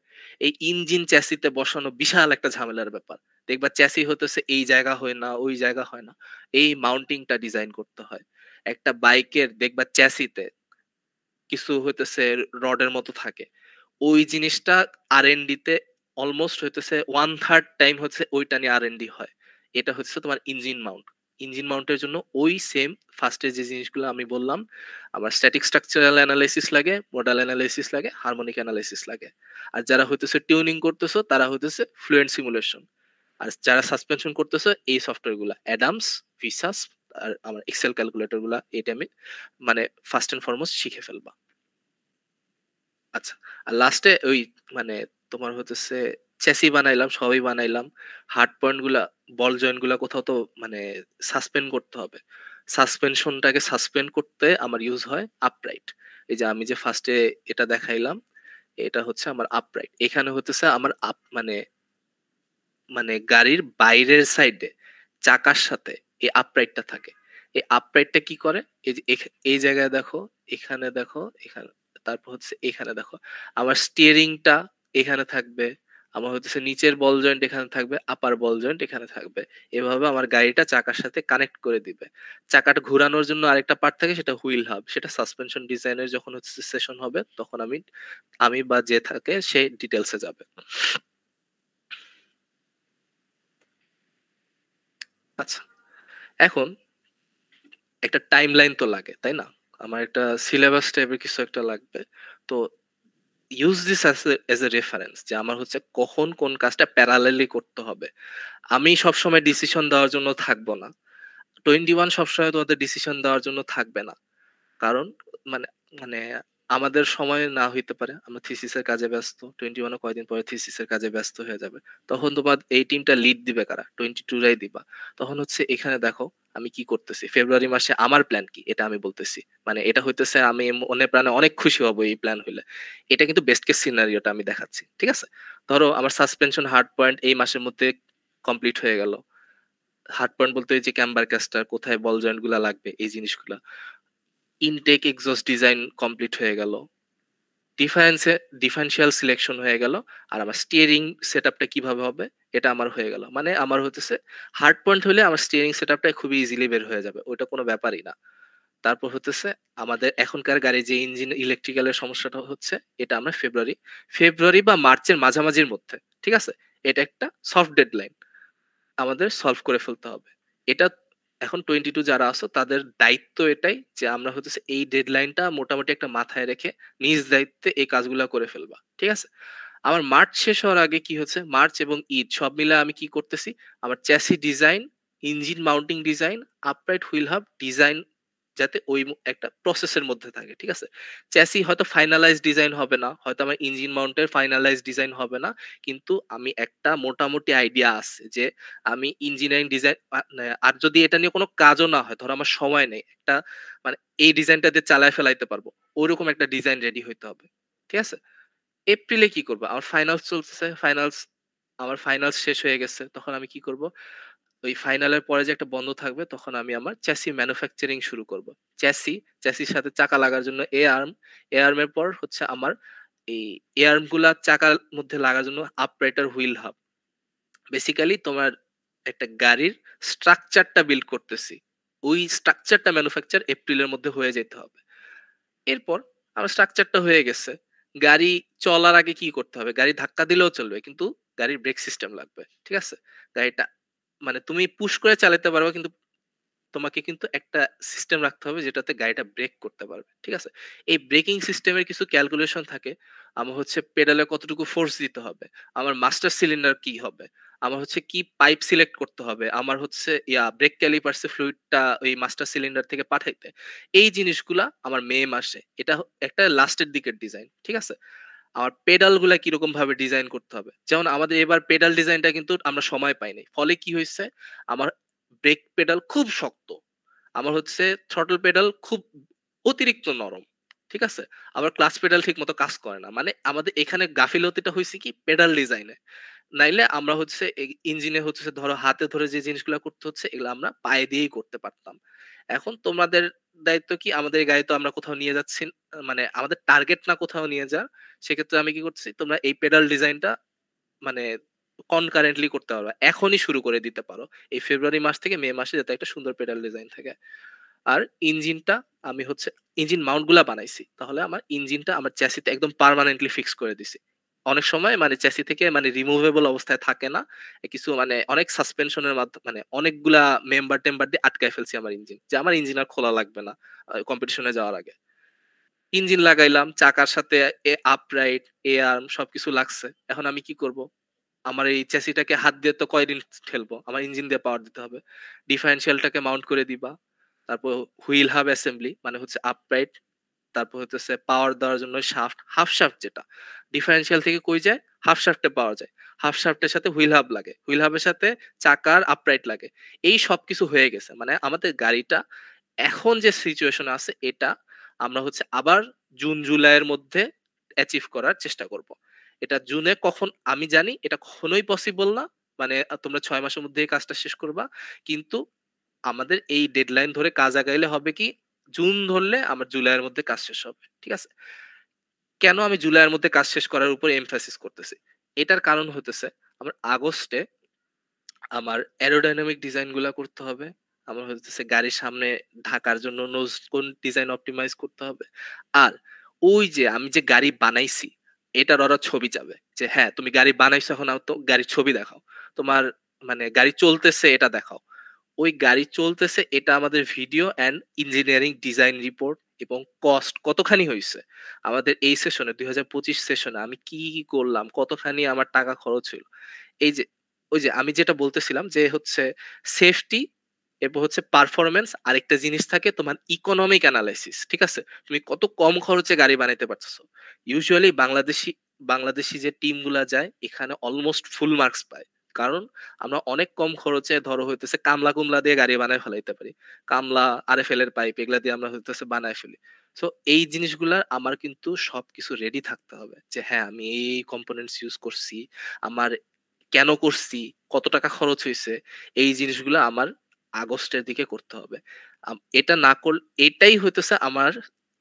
এই ইঞ্জিন চ্যাসিতে বসানো বিশাল একটা ঝামেলার ব্যাপার। দেখবা চ্যাসি হইতেছে এই জায়গা হয় না, ওই জায়গা হয় না। এই মাউন্টিংটা ডিজাইন করতে হয়। একটা বাইকের দেখবা চ্যাসিতে কিছু হইতেছে রডের মতো থাকে। ওই জিনিসটা আর&ডি তে অলমোস্ট হইতেছে 1/3 টাইম হচ্ছে ওইটা নিয়ে আর&ডি হয়। এটা হচ্ছে তোমার ইঞ্জিন মাউন্ট। ইঞ্জিন মাউন্টের জন্য ওই সেম ফার্স্ট এ যে জিনিসগুলো আমি বললাম, আমার স্ট্যাটিক স্ট্রাকচারাল এনালাইসিস লাগে, মডাল এনালাইসিস লাগে, হারমোনিক এনালাইসিস লাগে। আর যারা হইতেছে টিউনিং করতেছো তারা হইতেছে ফ্লুয়েন্ট সিমুলেশন। আর যারা সাসপেনশন করতেছো এই সফটওয়্যার গুলা অ্যাডামস, ভিসাস আর আমার এক্সেল ক্যালকুলেটর গুলা এটা আমি মানে ফার্স্ট এন্ড ফরমোস্ট শিখে ফেলবা। আচ্ছা। আর লাস্টে ওই মানে তোমার হতেছে চেসি বানাইলাম, সবই বানাইলাম। হার্ড পয়েন্ট গুলা, বল জয়েন্ট গুলা কোথাও তো মানে সাসপেন্ড করতে হবে। সাসপেনশনটাকে সাসপেন্ড করতে আমার ইউজ হয় আপরাইট। এই যে আমি যে ফার্স্টে এটা দেখাইলাম, এটা হচ্ছে আমার আপরাইট। এখানে হতেছে আমার মানে মানে গাড়ির বাইরের সাইডে চাকার সাথে এই আপরাইটটা থাকে। এই আপরাইটটা কি করে? এই যে এই জায়গায় দেখো, এখানে দেখো, এখানে তারপর হচ্ছে এখানে দেখো। আমার স্টিয়ারিংটা এখানে থাকবে। আমার হচ্ছে নিচের বল জয়েন্ট এখানে থাকবে, আপার বল জয়েন্ট এখানে থাকবে। এভাবে আমার গাড়িটা চাকার সাথে কানেক্ট করে দিবে। চাকাটা ঘুরানোর জন্য আরেকটা পার্ট থাকে সেটা হুইল হাব। সেটা সাসপেনশন ডিজাইনের যখন হচ্ছে সেশন হবে তখন আমি আমি বা যে থাকে সে ডিটেইলসে যাবে। আচ্ছা। এখন একটা টাইমলাইন তো লাগে, তাই না? আমার একটা সিলেবাস টাইপের কিছু একটা লাগবে। তো use this as a reference যে আমার হচ্ছে কখন কোন কাজটা প্যারালালি করতে হবে। আমি সবসময় ডিসিশন দেওয়ার জন্য থাকবো না। 21 সবসময় তোমাদের ডিসিশন দেওয়ার জন্য থাকবে না। কারণ মানে মানে আমাদের সময় না হইতে পারে। আমরা থিসিসের কাজে ব্যস্ত। 21 ও কয়দিন পরে থিসিসের কাজে ব্যস্ত হয়ে যাবে। তখন তোমার এই টিমটা লিড দিবে কারা? 22 রাই দিবা। তখন হচ্ছে এখানে দেখো আমি কি করতেছি। ফেব্রুয়ারি মাসে আমার প্ল্যান কি? এটা আমি বলতেছি। মানে এটা হইতেছে আমি মনে প্রাণে অনেক খুশি হব এই প্ল্যান হইলে। এটা কিন্তু বেস্ট কেস সিনারিওটা আমি দেখাচ্ছি। ঠিক আছে? ধরো আমার সাসপেনশন হার্ড পয়েন্ট এই মাসের মধ্যে কমপ্লিট হয়ে গেল। হার্ড পয়েন্ট বলতে এই যে ক্যাম্বার ক্যাস্টার কোথায় বল জয়েন্ট গুলা লাগবে এই জিনিসগুলা। ইনটেক এক্সস্ট ডিজাইন কমপ্লিট হয়ে গেল। ডিফারেন্সিয়াল সিলেকশন হয়ে গেল। আর আমার স্টিয়ারিং সেটআপটা কিভাবে হবে এটা আমার হয়ে গেল। মানে আমার হতেছে হার্ড পয়েন্ট হলে আমার স্টিয়ারিং সেটআপটা খুবই ইজিলি বের হয়ে যাবে। ওইটা কোনো ব্যাপারই না। তারপর হতেছে আমাদের এখনকার গাড়ির যে ইঞ্জিন ইলেকট্রিক্যালের সমস্যাটা হচ্ছে এটা আমরা ফেব্রুয়ারি বা মার্চের মাঝামাঝির মধ্যে, ঠিক আছে? এটা একটা সফট ডেডলাইন আমাদের সলভ করে ফেলতে হবে। এটা এখন 22 যারা আছো তাদের দায়িত্ব এটাই যে আমরা হচ্ছে এই ডেডলাইনটা মোটামুটি একটা মাথায় রেখে নিজ দায়িত্বে এই কাজগুলা করে ফেলবা। ঠিক আছে? আমার মার্চ শেষ হওয়ার আগে কি হচ্ছে মার্চ এবং ঈদ সব মিলে আমি কি করতেছি আমার chassis design, engine mounting design, upright wheel hub design যাতে ওই একটা প্রসেসের মধ্যে থাকে। ঠিক আছে? চ্যাসি হয়তো ফাইনালাইজ ডিজাইন হবে না, হয়তো আমার ইঞ্জিন মাউন্টের ফাইনালাইজ ডিজাইন হবে না, কিন্তু আমি একটা মোটামুটি আইডিয়া আছে যে আমি ইঞ্জিনিয়ারিং ডিজাইন আর যদি এটা নিয়ে কোনো কাজও না হয়, ধরো আমার সময় নেই, একটা মানে এই ডিজাইনটা দিয়ে চালায় ফেলাইতে পারবো, ওরকম একটা ডিজাইন রেডি হইতে হবে। ঠিক আছে? এপ্রিলে কি করব? আমার ফাইনালস চলতেছে। আমার ফাইনালস শেষ হয়ে গেছে। তখন আমি কি করব? ওই ফাইনালের পরে যে একটা বন্ধ থাকবে তখন আমি আমার চ্যাসি ম্যানুফ্যাকচারিং শুরু করব। চ্যাসির সাথে চাকা লাগার জন্য এ আর্ম এর পর হচ্ছে আমার এই এ আর্ম গুলা চাকার মধ্যে লাগার জন্য আপরাইটার হুইল হাব। বেসিক্যালি তোমার একটা গাড়ির স্ট্রাকচারটা বিল্ড করতেছি। ওই স্ট্রাকচারটা ম্যানুফ্যাকচার এপ্রিলের মধ্যে হয়ে যেতে হবে। এরপর আমার স্ট্রাকচারটা হয়ে গেছে। গাড়ি চলার আগে কি করতে হবে? গাড়ি ধাক্কা দিলেও চলবে। কিন্তু গাড়ির ব্রেক সিস্টেম লাগবে। ঠিক আছে? গাড়িটা মানে তুমি পুশ করে চালাতে পারবা কিন্তু তোমাকে কিন্তু একটা সিস্টেম রাখতে হবে যেটাতে গাড়িটা ব্রেক করতে পারবে। ঠিক আছে? এই ব্রেকিং সিস্টেমের কিছু ক্যালকুলেশন থাকে। আমার হচ্ছে পেডালে কতটুকু ফোর্স দিতে হবে। আমার মাস্টার সিলিন্ডার কি হবে। আমার হচ্ছে কি পাইপ সিলেক্ট করতে হবে। আমার হচ্ছে ব্রেক ক্যালিপার্স এ ফ্লুইডটা ওই মাস্টার সিলিন্ডার থেকে পাঠাইতে। এই জিনিসগুলা আমার মে মাসে। এটা একটা লাস্টের দিকের ডিজাইন। ঠিক আছে? আমার পেডাল গুলা কিরকম ভাবে ডিজাইন করতে হবে। যেমন আমাদের এবার পেডাল ডিজাইনটা কিন্তু আমরা সময় পাইনি। ফলে কি হয়েছে? আমার ব্রেক পেডাল খুব শক্ত। আমার হচ্ছে থ্রটল পেডাল খুব অতিরিক্ত নরম। ঠিক আছে? আবার ক্লাচ পেডাল ঠিক মতো কাজ করে না। মানে আমাদের এখানে গাফিলতিটা হইছে কি পেডাল ডিজাইনে। নাইলে আমরা হচ্ছে ইঞ্জিনে হচ্ছে ধরো হাতে ধরে যে জিনিসগুলা করতে হচ্ছে এগুলো আমরা পায়ে দিয়েই করতে পারতাম। এখন তোমাদের দায়িত্ব কি আমাদের এই গাড়ি তো আমরা কোথাও নিয়ে যাচ্ছি মানে আমাদের টার্গেট না কোথাও নিয়ে যাওয়ার। সেক্ষেত্রে আমি কি করতেছি তোমরা এই পেডাল ডিজাইনটা মানে কনকারেন্টলি করতে পারবা। এখনই শুরু করে দিতে পারো। এই ফেব্রুয়ারি মাস থেকে মে মাসে যাতে একটা সুন্দর পেডাল ডিজাইন থাকে। আর ইঞ্জিনটা আমি হচ্ছে ইঞ্জিন মাউন্ট গুলা বানাইছি। তাহলে আমার ইঞ্জিনটা আমার চ্যাসিতে একদম পার্মানেন্টলি ফিক্স করে দিছি। অনেক সময় মানে চ্যাসি থেকে মানে রিমুভেবল অবস্থায় থাকে না। কিছু মানে অনেক সাসপেনশনের মাধ্যমে মানে অনেকগুলা মেম্বার-টেম্বার দিয়ে আটকায় ফেলছি আমার ইঞ্জিন। যে আমার ইঞ্জিন আর খোলা লাগবে না কম্পিটিশনে যাওয়ার আগে। ইঞ্জিন লাগাইলাম, চাকার সাথে আপরাইট, এ আর্ম সবকিছু লাগছে। এখন আমি কি করব? আমার এই চ্যাসিটাকে হাত দিয়ে তো কয়দিন ঠেলবো? আমার ইঞ্জিন দিয়ে পাওয়ার দিতে হবে। ডিফারেনশিয়ালটাকে মাউন্ট করে দিবা। তারপর হুইল হাব অ্যাসেম্বলি মানে হচ্ছে আপরাইট, তারপর হইতেছে পাওয়ার দেওয়ার জন্য শাফট, হাফ শাফট যেটা। ডিফারেনশিয়াল থেকে কই যায়? হাফ শাফটে পাওয়া যায়। হাফ শাফটের সাথে হুইল হাব লাগে। হুইল হাবের সাথে চাকার আপরাইট লাগে। এই সবকিছু হয়ে গেছে। মানে আমাদের গাড়িটা এখন যে সিচুয়েশন আছে এটা আমরা হচ্ছে আবার জুন জুলাই এর মধ্যে অ্যাচিভ করার চেষ্টা করব। এটা জুনে কখন আমি জানি এটা কখনোই পসিবল না। মানে তোমরা ৬ মাসের মধ্যে এই কাজটা শেষ করবা। কিন্তু আমাদের এই ডেডলাইন ধরে কাজ আগাইলে হবে কি জুন ধরলে আমার জুলাইয়ের মধ্যে কাজ শেষ হবে। ঠিক আছে? কেন আমি জুলাইয়ের মধ্যে কাজ শেষ করার উপর এমফাসিস করতেছি? এটার কারণ হইতেছে আমার আগস্টে আমার অ্যারোডাইনামিক ডিজাইন গুলা করতে হবে। আমার হইতেছে গাড়ির সামনে ঢাকার জন্য নোজ কোন ডিজাইন অপটিমাইজ করতে হবে। আর ওই যে আমি যে গাড়ি বানাইছি এটার ওরা ছবি চাবে। যে হ্যাঁ, তুমি গাড়ি বানাইছো এখন তো গাড়ির ছবি দেখাও। তোমার মানে গাড়ি চলতেছে এটা দেখাও। ওই গাড়ি চলতেছে এটা আমাদের video and engineering design report এবং কস্ট কতখানি হইছে। আমাদের এই সেশনে ২০২৫ সেশনে আমি কি করলাম, কতখানি আমার টাকা খরচ হইল। এই যে ওই যে আমি যেটা বলতেছিলাম যে হচ্ছে সেফটি এবং হচ্ছে পারফরম্যান্স আরেকটা জিনিস থাকে তোমার ইকোনমিক অ্যানালাইসিস। ঠিক আছে? তুমি কত কম খরচে গাড়ি বানাইতে পারতেছো। ইউজুয়ালি বাংলাদেশি যে টিমগুলা যায় এখানে অলমোস্ট ফুল মার্কস পায়। কারণ আমরা অনেক কম খরচে ধরো হইতেছে কামলা-কুমলা দিয়ে গাড়ি বানায় ফেলাইতে পারি। কামলা, আরএফএল এর পাইপ এগুলা দিয়ে আমরা হইতেছে বানায় ফেলি। সো এই জিনিসগুলা আমার কিন্তু সবকিছু রেডি থাকতে হবে। যে হ্যাঁ, আমি এই কম্পোনেন্টস ইউজ করছি। আমার কেন করছি, কত টাকা খরচ হইছে, এই জিনিসগুলা আমার আগস্টের দিকে করতে হবে। এটা না এটাই হইতেছে আমার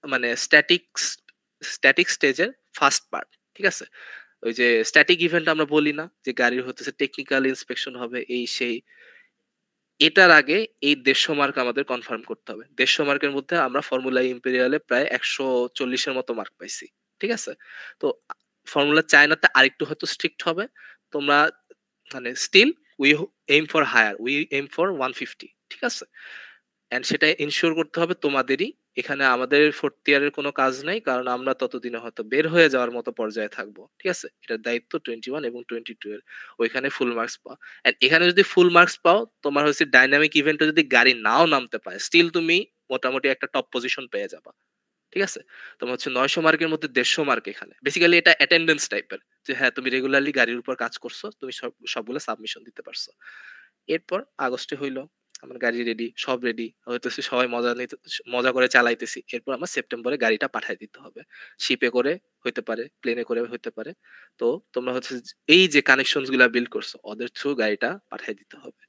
মানে স্ট্যাটিক স্টেজের ফার্স্ট পার্ট। ঠিক আছে? ওই যে স্ট্যাটিক ইভেন্ট আমরা বলি না? যে গাড়ির হতেছে টেকনিক্যাল ইন্সপেকশন হবে এই সেই। এটার আগে এই ১৫০ মার্ক আমাদের কনফার্ম করতে হবে। ১৫০ মার্কের মধ্যে আমরা ফর্মুলা ইম্পেরিয়ালে প্রায় ১৪০ এর মতো মার্ক পাইছি। ঠিক আছে? তো ফর্মুলা চায়নাতে আরেকটু হয়তো স্ট্রিক্ট হবে। তোমরা মানে still we aim for higher. We aim for 150 ঠিক আছে? অ্যান্ড সেটা এনশিওর করতে হবে তোমাদেরই। এখানে আমাদের 4th ইয়ারের কোনো কাজ নাই। কারণ আমরা ততদিনে হয়তো বের হয়ে যাওয়ার মতো পর্যায়ে থাকবো। ঠিক আছে? এটার দায়িত্ব 21 এবং 22 এর। ওইখানে ফুল মার্কস পাওয়া। অ্যান্ড এখানে যদি ফুল মার্কস পাও, তোমার হচ্ছে ডাইনামিক ইভেন্টে যদি গাড়ি নাও নামতে পারে, স্টিল তুমি মোটামুটি একটা টপ পজিশন পেয়ে যাবা। ঠিক আছে? তোমার হচ্ছে ৯০০ মার্কের মধ্যে ১৫০ মার্ক এখানে। বেসিক্যালি এটা অ্যাটেন্ডেন্স টাইপের। যে হ্যাঁ, তুমি রেগুলারলি গাড়ির উপর কাজ করছো। তুমি সবগুলো সাবমিশন দিতে পারছো। এরপর আগস্টে হইল। আমার গাড়ি রেডি, সব রেডি। হইতেছে সবাই মজা করে চালাইতেছি। এরপর আমার সেপ্টেম্বরে গাড়িটা পাঠায় দিতে হবে। শিপে করে হইতে পারে, প্লেনে করে হইতে পারে। তো তোমরা হচ্ছে এই যে কানেকশনস গুলা বিল্ড করছো, ওদের থ্রু গাড়িটা পাঠায় দিতে হবে।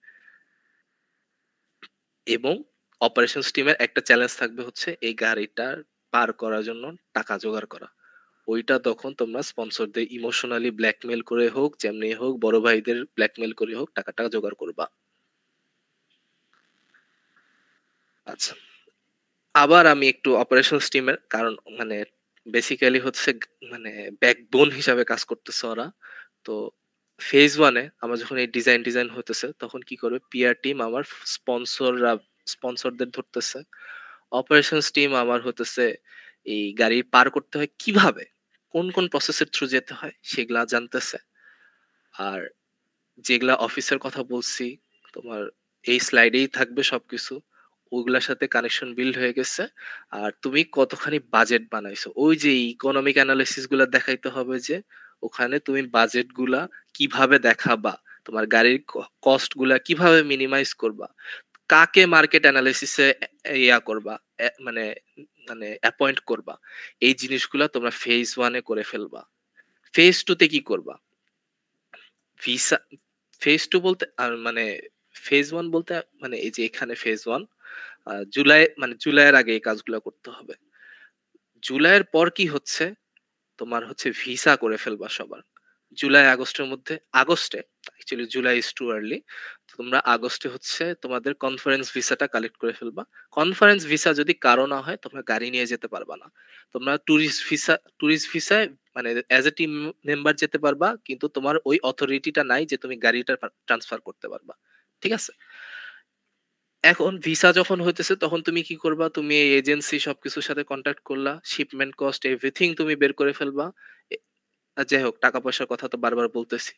এবং অপারেশনস টিমের একটা চ্যালেঞ্জ থাকবে হচ্ছে এই গাড়িটা পার করার জন্য টাকা জোগাড় করা। ওইটা তখন তোমরা স্পন্সরদের ইমোশনালি ব্ল্যাকমেইল করে হোক, যেমনি হোক, বড় ভাইদের ব্ল্যাকমেইল করে হোক টাকাটা জোগাড় করবা। আচ্ছা। আবার আমি একটু অপারেশনস টিমের কারণ মানে বেসিক্যালি হচ্ছে মানে ব্যাকবোন হিসাবে কাজ করতেছে ওরা। তো ফেজ 1 এ আমার যখন এই ডিজাইন হইতেছে তখন কি করবে পিআর টিম আমার স্পন্সরদের ধরতেছে। অপারেশনস টিম আমার হতেছে এই গাড়ি পার করতে হয় কিভাবে? কোন প্রসেসের থ্রু যেতে হয় সেগুলা জানতেছে। আর যেগুলা অফিসের কথা বলছি তোমার এই স্লাইডেই থাকবে সবকিছু। ওগুলার সাথে কানেকশন বিল্ড হয়ে গেছে। আর তুমি কতখানি বাজেট বানাইছো। ওই যে ইকোনমিক এনালাইসিস গুলা দেখাইতে হবে যে ওখানে তুমি বাজেট গুলা কিভাবে দেখাবা। তোমার গাড়ির কস্ট গুলা কিভাবে মিনিমাইজ করবা। কাকে মার্কেট অ্যানালাইসিস এ ইয়া করবা। মানে মানে অ্যাপয়েন্ট করবা। এই জিনিসগুলা তোমরা ফেজ 1 এ করে ফেলবা। ফেজ 2 তে কি করবা? ভিসা ফেজ 2 বলতে মানে ফেজ 1 বলতে মানে এই যে এখানে ফেজ 1 জুলাইয়ের আগে এই কাজগুলা করতে হবে। জুলাইয়ের পর কি হচ্ছে? তোমার হচ্ছে ভিসা করে ফেলবা সবার। জুলাই আগস্টের মধ্যে আগস্টে actually July is too early. তোমরা আগস্টে হচ্ছে তোমাদের কনফারেন্স ভিসাটা কালেক্ট করে ফেলবা। কনফারেন্স ভিসা যদি কারো না হয় তোমরা গাড়ি নিয়ে যেতে পারবা না। তোমরা টুরিস্ট ভিসায় মানে অ্যাজ এ টিম মেম্বার যেতে পারবা কিন্তু তোমার ওই অথরিটিটা নাই যে তুমি গাড়িটা ট্রান্সফার করতে পারবা। ঠিক আছে? এখন ভিসা যখন হইতেছে তখন তুমি কি করবা? তুমি এই এজেন্সি সবকিছুর সাথে কনট্যাক্ট করলা। শিপমেন্ট কস্ট এভরিথিং তুমি বের করে ফেলবা। এ যাই হোক টাকা পয়সার কথা তো বারবার বলতেছি।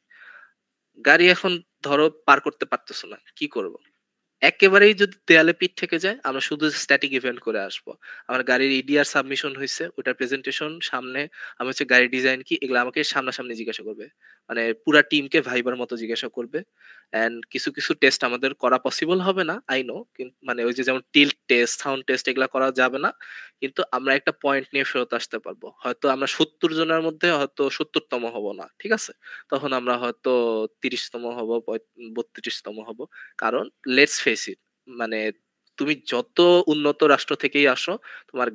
গাড়ি এখন ধরো পার করতে পারতেছো না। কি করব? একেবারেই যদি দেয়ালে পিঠ থেকে যায়, আমরা শুধু স্ট্যাটিক ইভেন্ট করে আসবো। আমার গাড়ির ইডিআর সাবমিশন হইছে, ওটার প্রেজেন্টেশন সামনে আমি হচ্ছে গাড়ির ডিজাইন কি এগুলা আমাকে সামনাসামনি জিজ্ঞাসা করবে। মানে পুরা টিমকে ভাইবার মতো জিজ্ঞাসা করবে। অ্যান্ড কিছু টেস্ট আমাদের করা পসিবল হবে না, আই নো। মানে ওই যে যেমন টিল্ট টেস্ট, সাউন্ড টেস্ট এগুলা করা যাবে না। কিন্তু আমরা একটা পয়েন্ট নিয়ে ফেরত আসতে পারবো। হয়তো আমরা ৭০ জনের মধ্যে হয়তো ৭০ তম হব না। ঠিক আছে? তখন আমরা হয়তো ৩০ তম হব, ৩২ তম হব। কারণ লেটস ফেস ইট মানে তুমি যত উন্নত রাষ্ট্র থেকেই আসো তোমার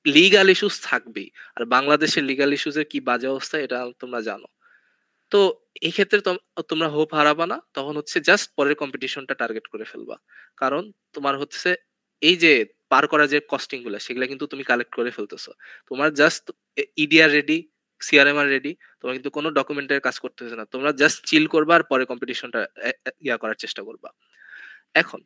লিগ্যাল ইস্যুস থাকবেই। আর বাংলাদেশের লিগ্যাল ইস্যুস এর কি বাজে অবস্থা এটা তোমরা জানো। তো এই ক্ষেত্রে তোমরা হোপ হারাবা না। তখন হচ্ছে জাস্ট পরের কম্পিটিশনটা টার্গেট করে ফেলবা। কারণ তোমার হচ্ছে এই যে পার করা যে কস্টিং গুলা সেগুলা কিন্তু তুমি কালেক্ট করে ফেলতেছো। তোমার জাস্ট ইডিআর রেডি, সিআরএমআর রেডি। তোমার কিন্তু কোনো ডকুমেন্টের কাজ করতেছে না। তোমরা জাস্ট চিল করবা আর পরে কম্পিটিশনটা ইয়া করার চেষ্টা করবা। এখন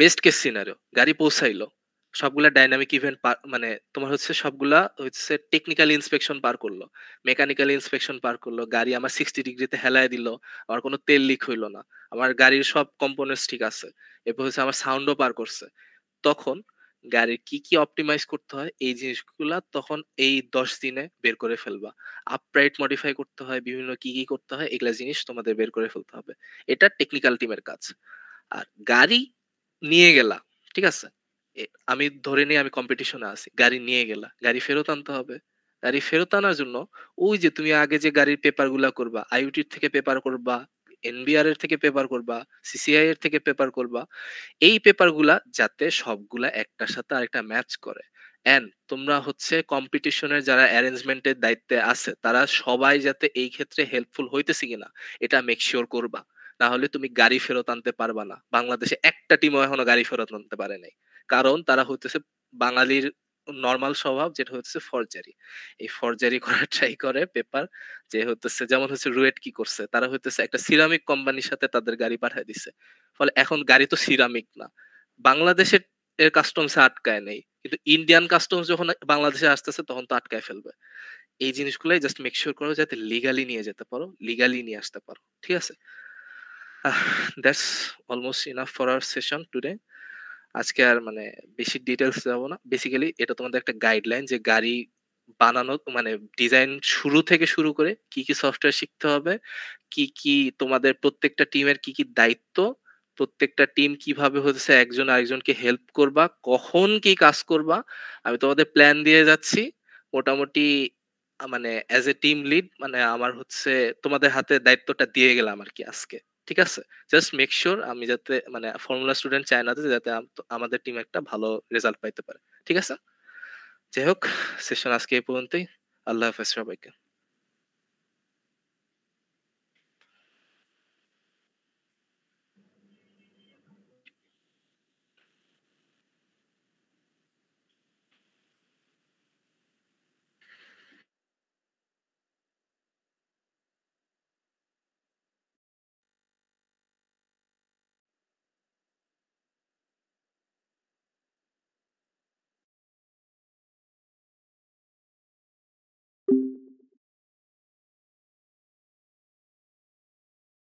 বেস্ট কেস সিনারিও গাড়ি পৌঁছাইলো। সবগুলা ডাইনামিক ইভেন্ট মানে তোমার হচ্ছে সবগুলা হচ্ছে টেকনিক্যাল ইন্সপেকশন পার করলো। মেকানিক্যাল ইন্সপেকশন পার করলো। গাড়ি আমার 60 ডিগ্রিতে হেলায় দিল। আমার কোনো তেল লিক হইল না। আমার গাড়ির সব কম্পোনেন্টস ঠিক আছে। এরপর হচ্ছে আমার সাউন্ডও পার করছে। তখন গাড়ির কি, কি অপটিমাইজ করতে হয় এই জিনিসগুলা তখন এই ১০ দিনে বের করে ফেলবা। আপরাইট মডিফাই করতে হয়, বিভিন্ন কি, কি করতে হয় এগুলা জিনিস তোমাদের বের করে ফেলতে হবে। এটা টেকনিক্যাল টিমের কাজ। আর গাড়ি নিয়ে গেলা, ঠিক আছে? এ আমি ধরে নিই আমি কম্পিটিশনে আছি। গাড়ি নিয়ে গেলা। গাড়ি ফেরত আনতে হবে। গাড়ি ফেরত আনার জন্য ওই যে তুমি আগে যে গাড়ির পেপার গুলা করবা, আইওটির থেকে পেপার করবা, এনবিআর এর থেকে পেপার করবা, সিসিআই এর থেকে পেপার করবা। এই পেপার গুলা যাতে সবগুলা একটার সাথে আরেকটা ম্যাচ করে। অ্যান্ড তোমরা হচ্ছে কম্পিটিশনের যারা অ্যারেঞ্জমেন্ট এর দায়িত্বে আছে, তারা সবাই যাতে এই ক্ষেত্রে হেল্পফুল হইতেছে কিনা এটা মেক সিওর করবা। না হলে তুমি গাড়ি ফেরত আনতে পারবা না। বাংলাদেশে একটা টিমও এখনো গাড়ি ফেরত আনতে পারে নাই। কারণ তারা হইতেছে বাঙালির নরমাল স্বভাব যেটা হচ্ছে ফরজারি। এই ফরজারি করার ট্রাই করে পেপার যে হইতেছে যেমন হচ্ছে রুয়েট কি করছে? তারা হইতেছে একটা সিরামিক কোম্পানির সাথে তাদের গাড়ি পাঠায় দিছে। ফলে এখন গাড়ি তো সিরামিক না। বাংলাদেশের এর কাস্টমস এ আটকায় নেই। কিন্তু ইন্ডিয়ান কাস্টমস যখন বাংলাদেশে আসতেছে তখন তো আটকায় ফেলবে। এই জিনিসগুলাই জাস্ট মেক সিওর করো যাতে লিগালি নিয়ে যেতে পারো, লিগালি নিয়ে আসতে পারো। ঠিক আছে? That's almost enough for our session today. আজকে আর মানে বেশি ডিটেইলস যাব না। বেসিক্যালি এটা তোমাদের একটা গাইডলাইন যে গাড়ি বানানো মানে ডিজাইন শুরু থেকে শুরু করে কি, কি সফটওয়্যার শিখতে হবে, কি, কি তোমাদের প্রত্যেকটা টিমের কি, কি দায়িত্ব, প্রত্যেকটা টিম কিভাবে হচ্ছে একজন আরেকজনকে হেল্প করবা, কখন কি কাজ করবা। আমি তোমাদের প্ল্যান দিয়ে যাচ্ছি। মোটামুটি মানে অ্যাজ এ টিম লিড মানে আমার হচ্ছে তোমাদের হাতে দায়িত্বটা দিয়ে গেলাম আরকি আজকে। ঠিক আছে? জাস্ট মেক সিউর আমি যাতে মানে ফর্মুলা স্টুডেন্ট চায়নাতে যাতে আমাদের টিম একটা ভালো রেজাল্ট পাইতে পারে। ঠিক আছে? যাই হোক সেশন আজকে এই পর্যন্তই। আল্লাহ হাফেজ সবাইকে।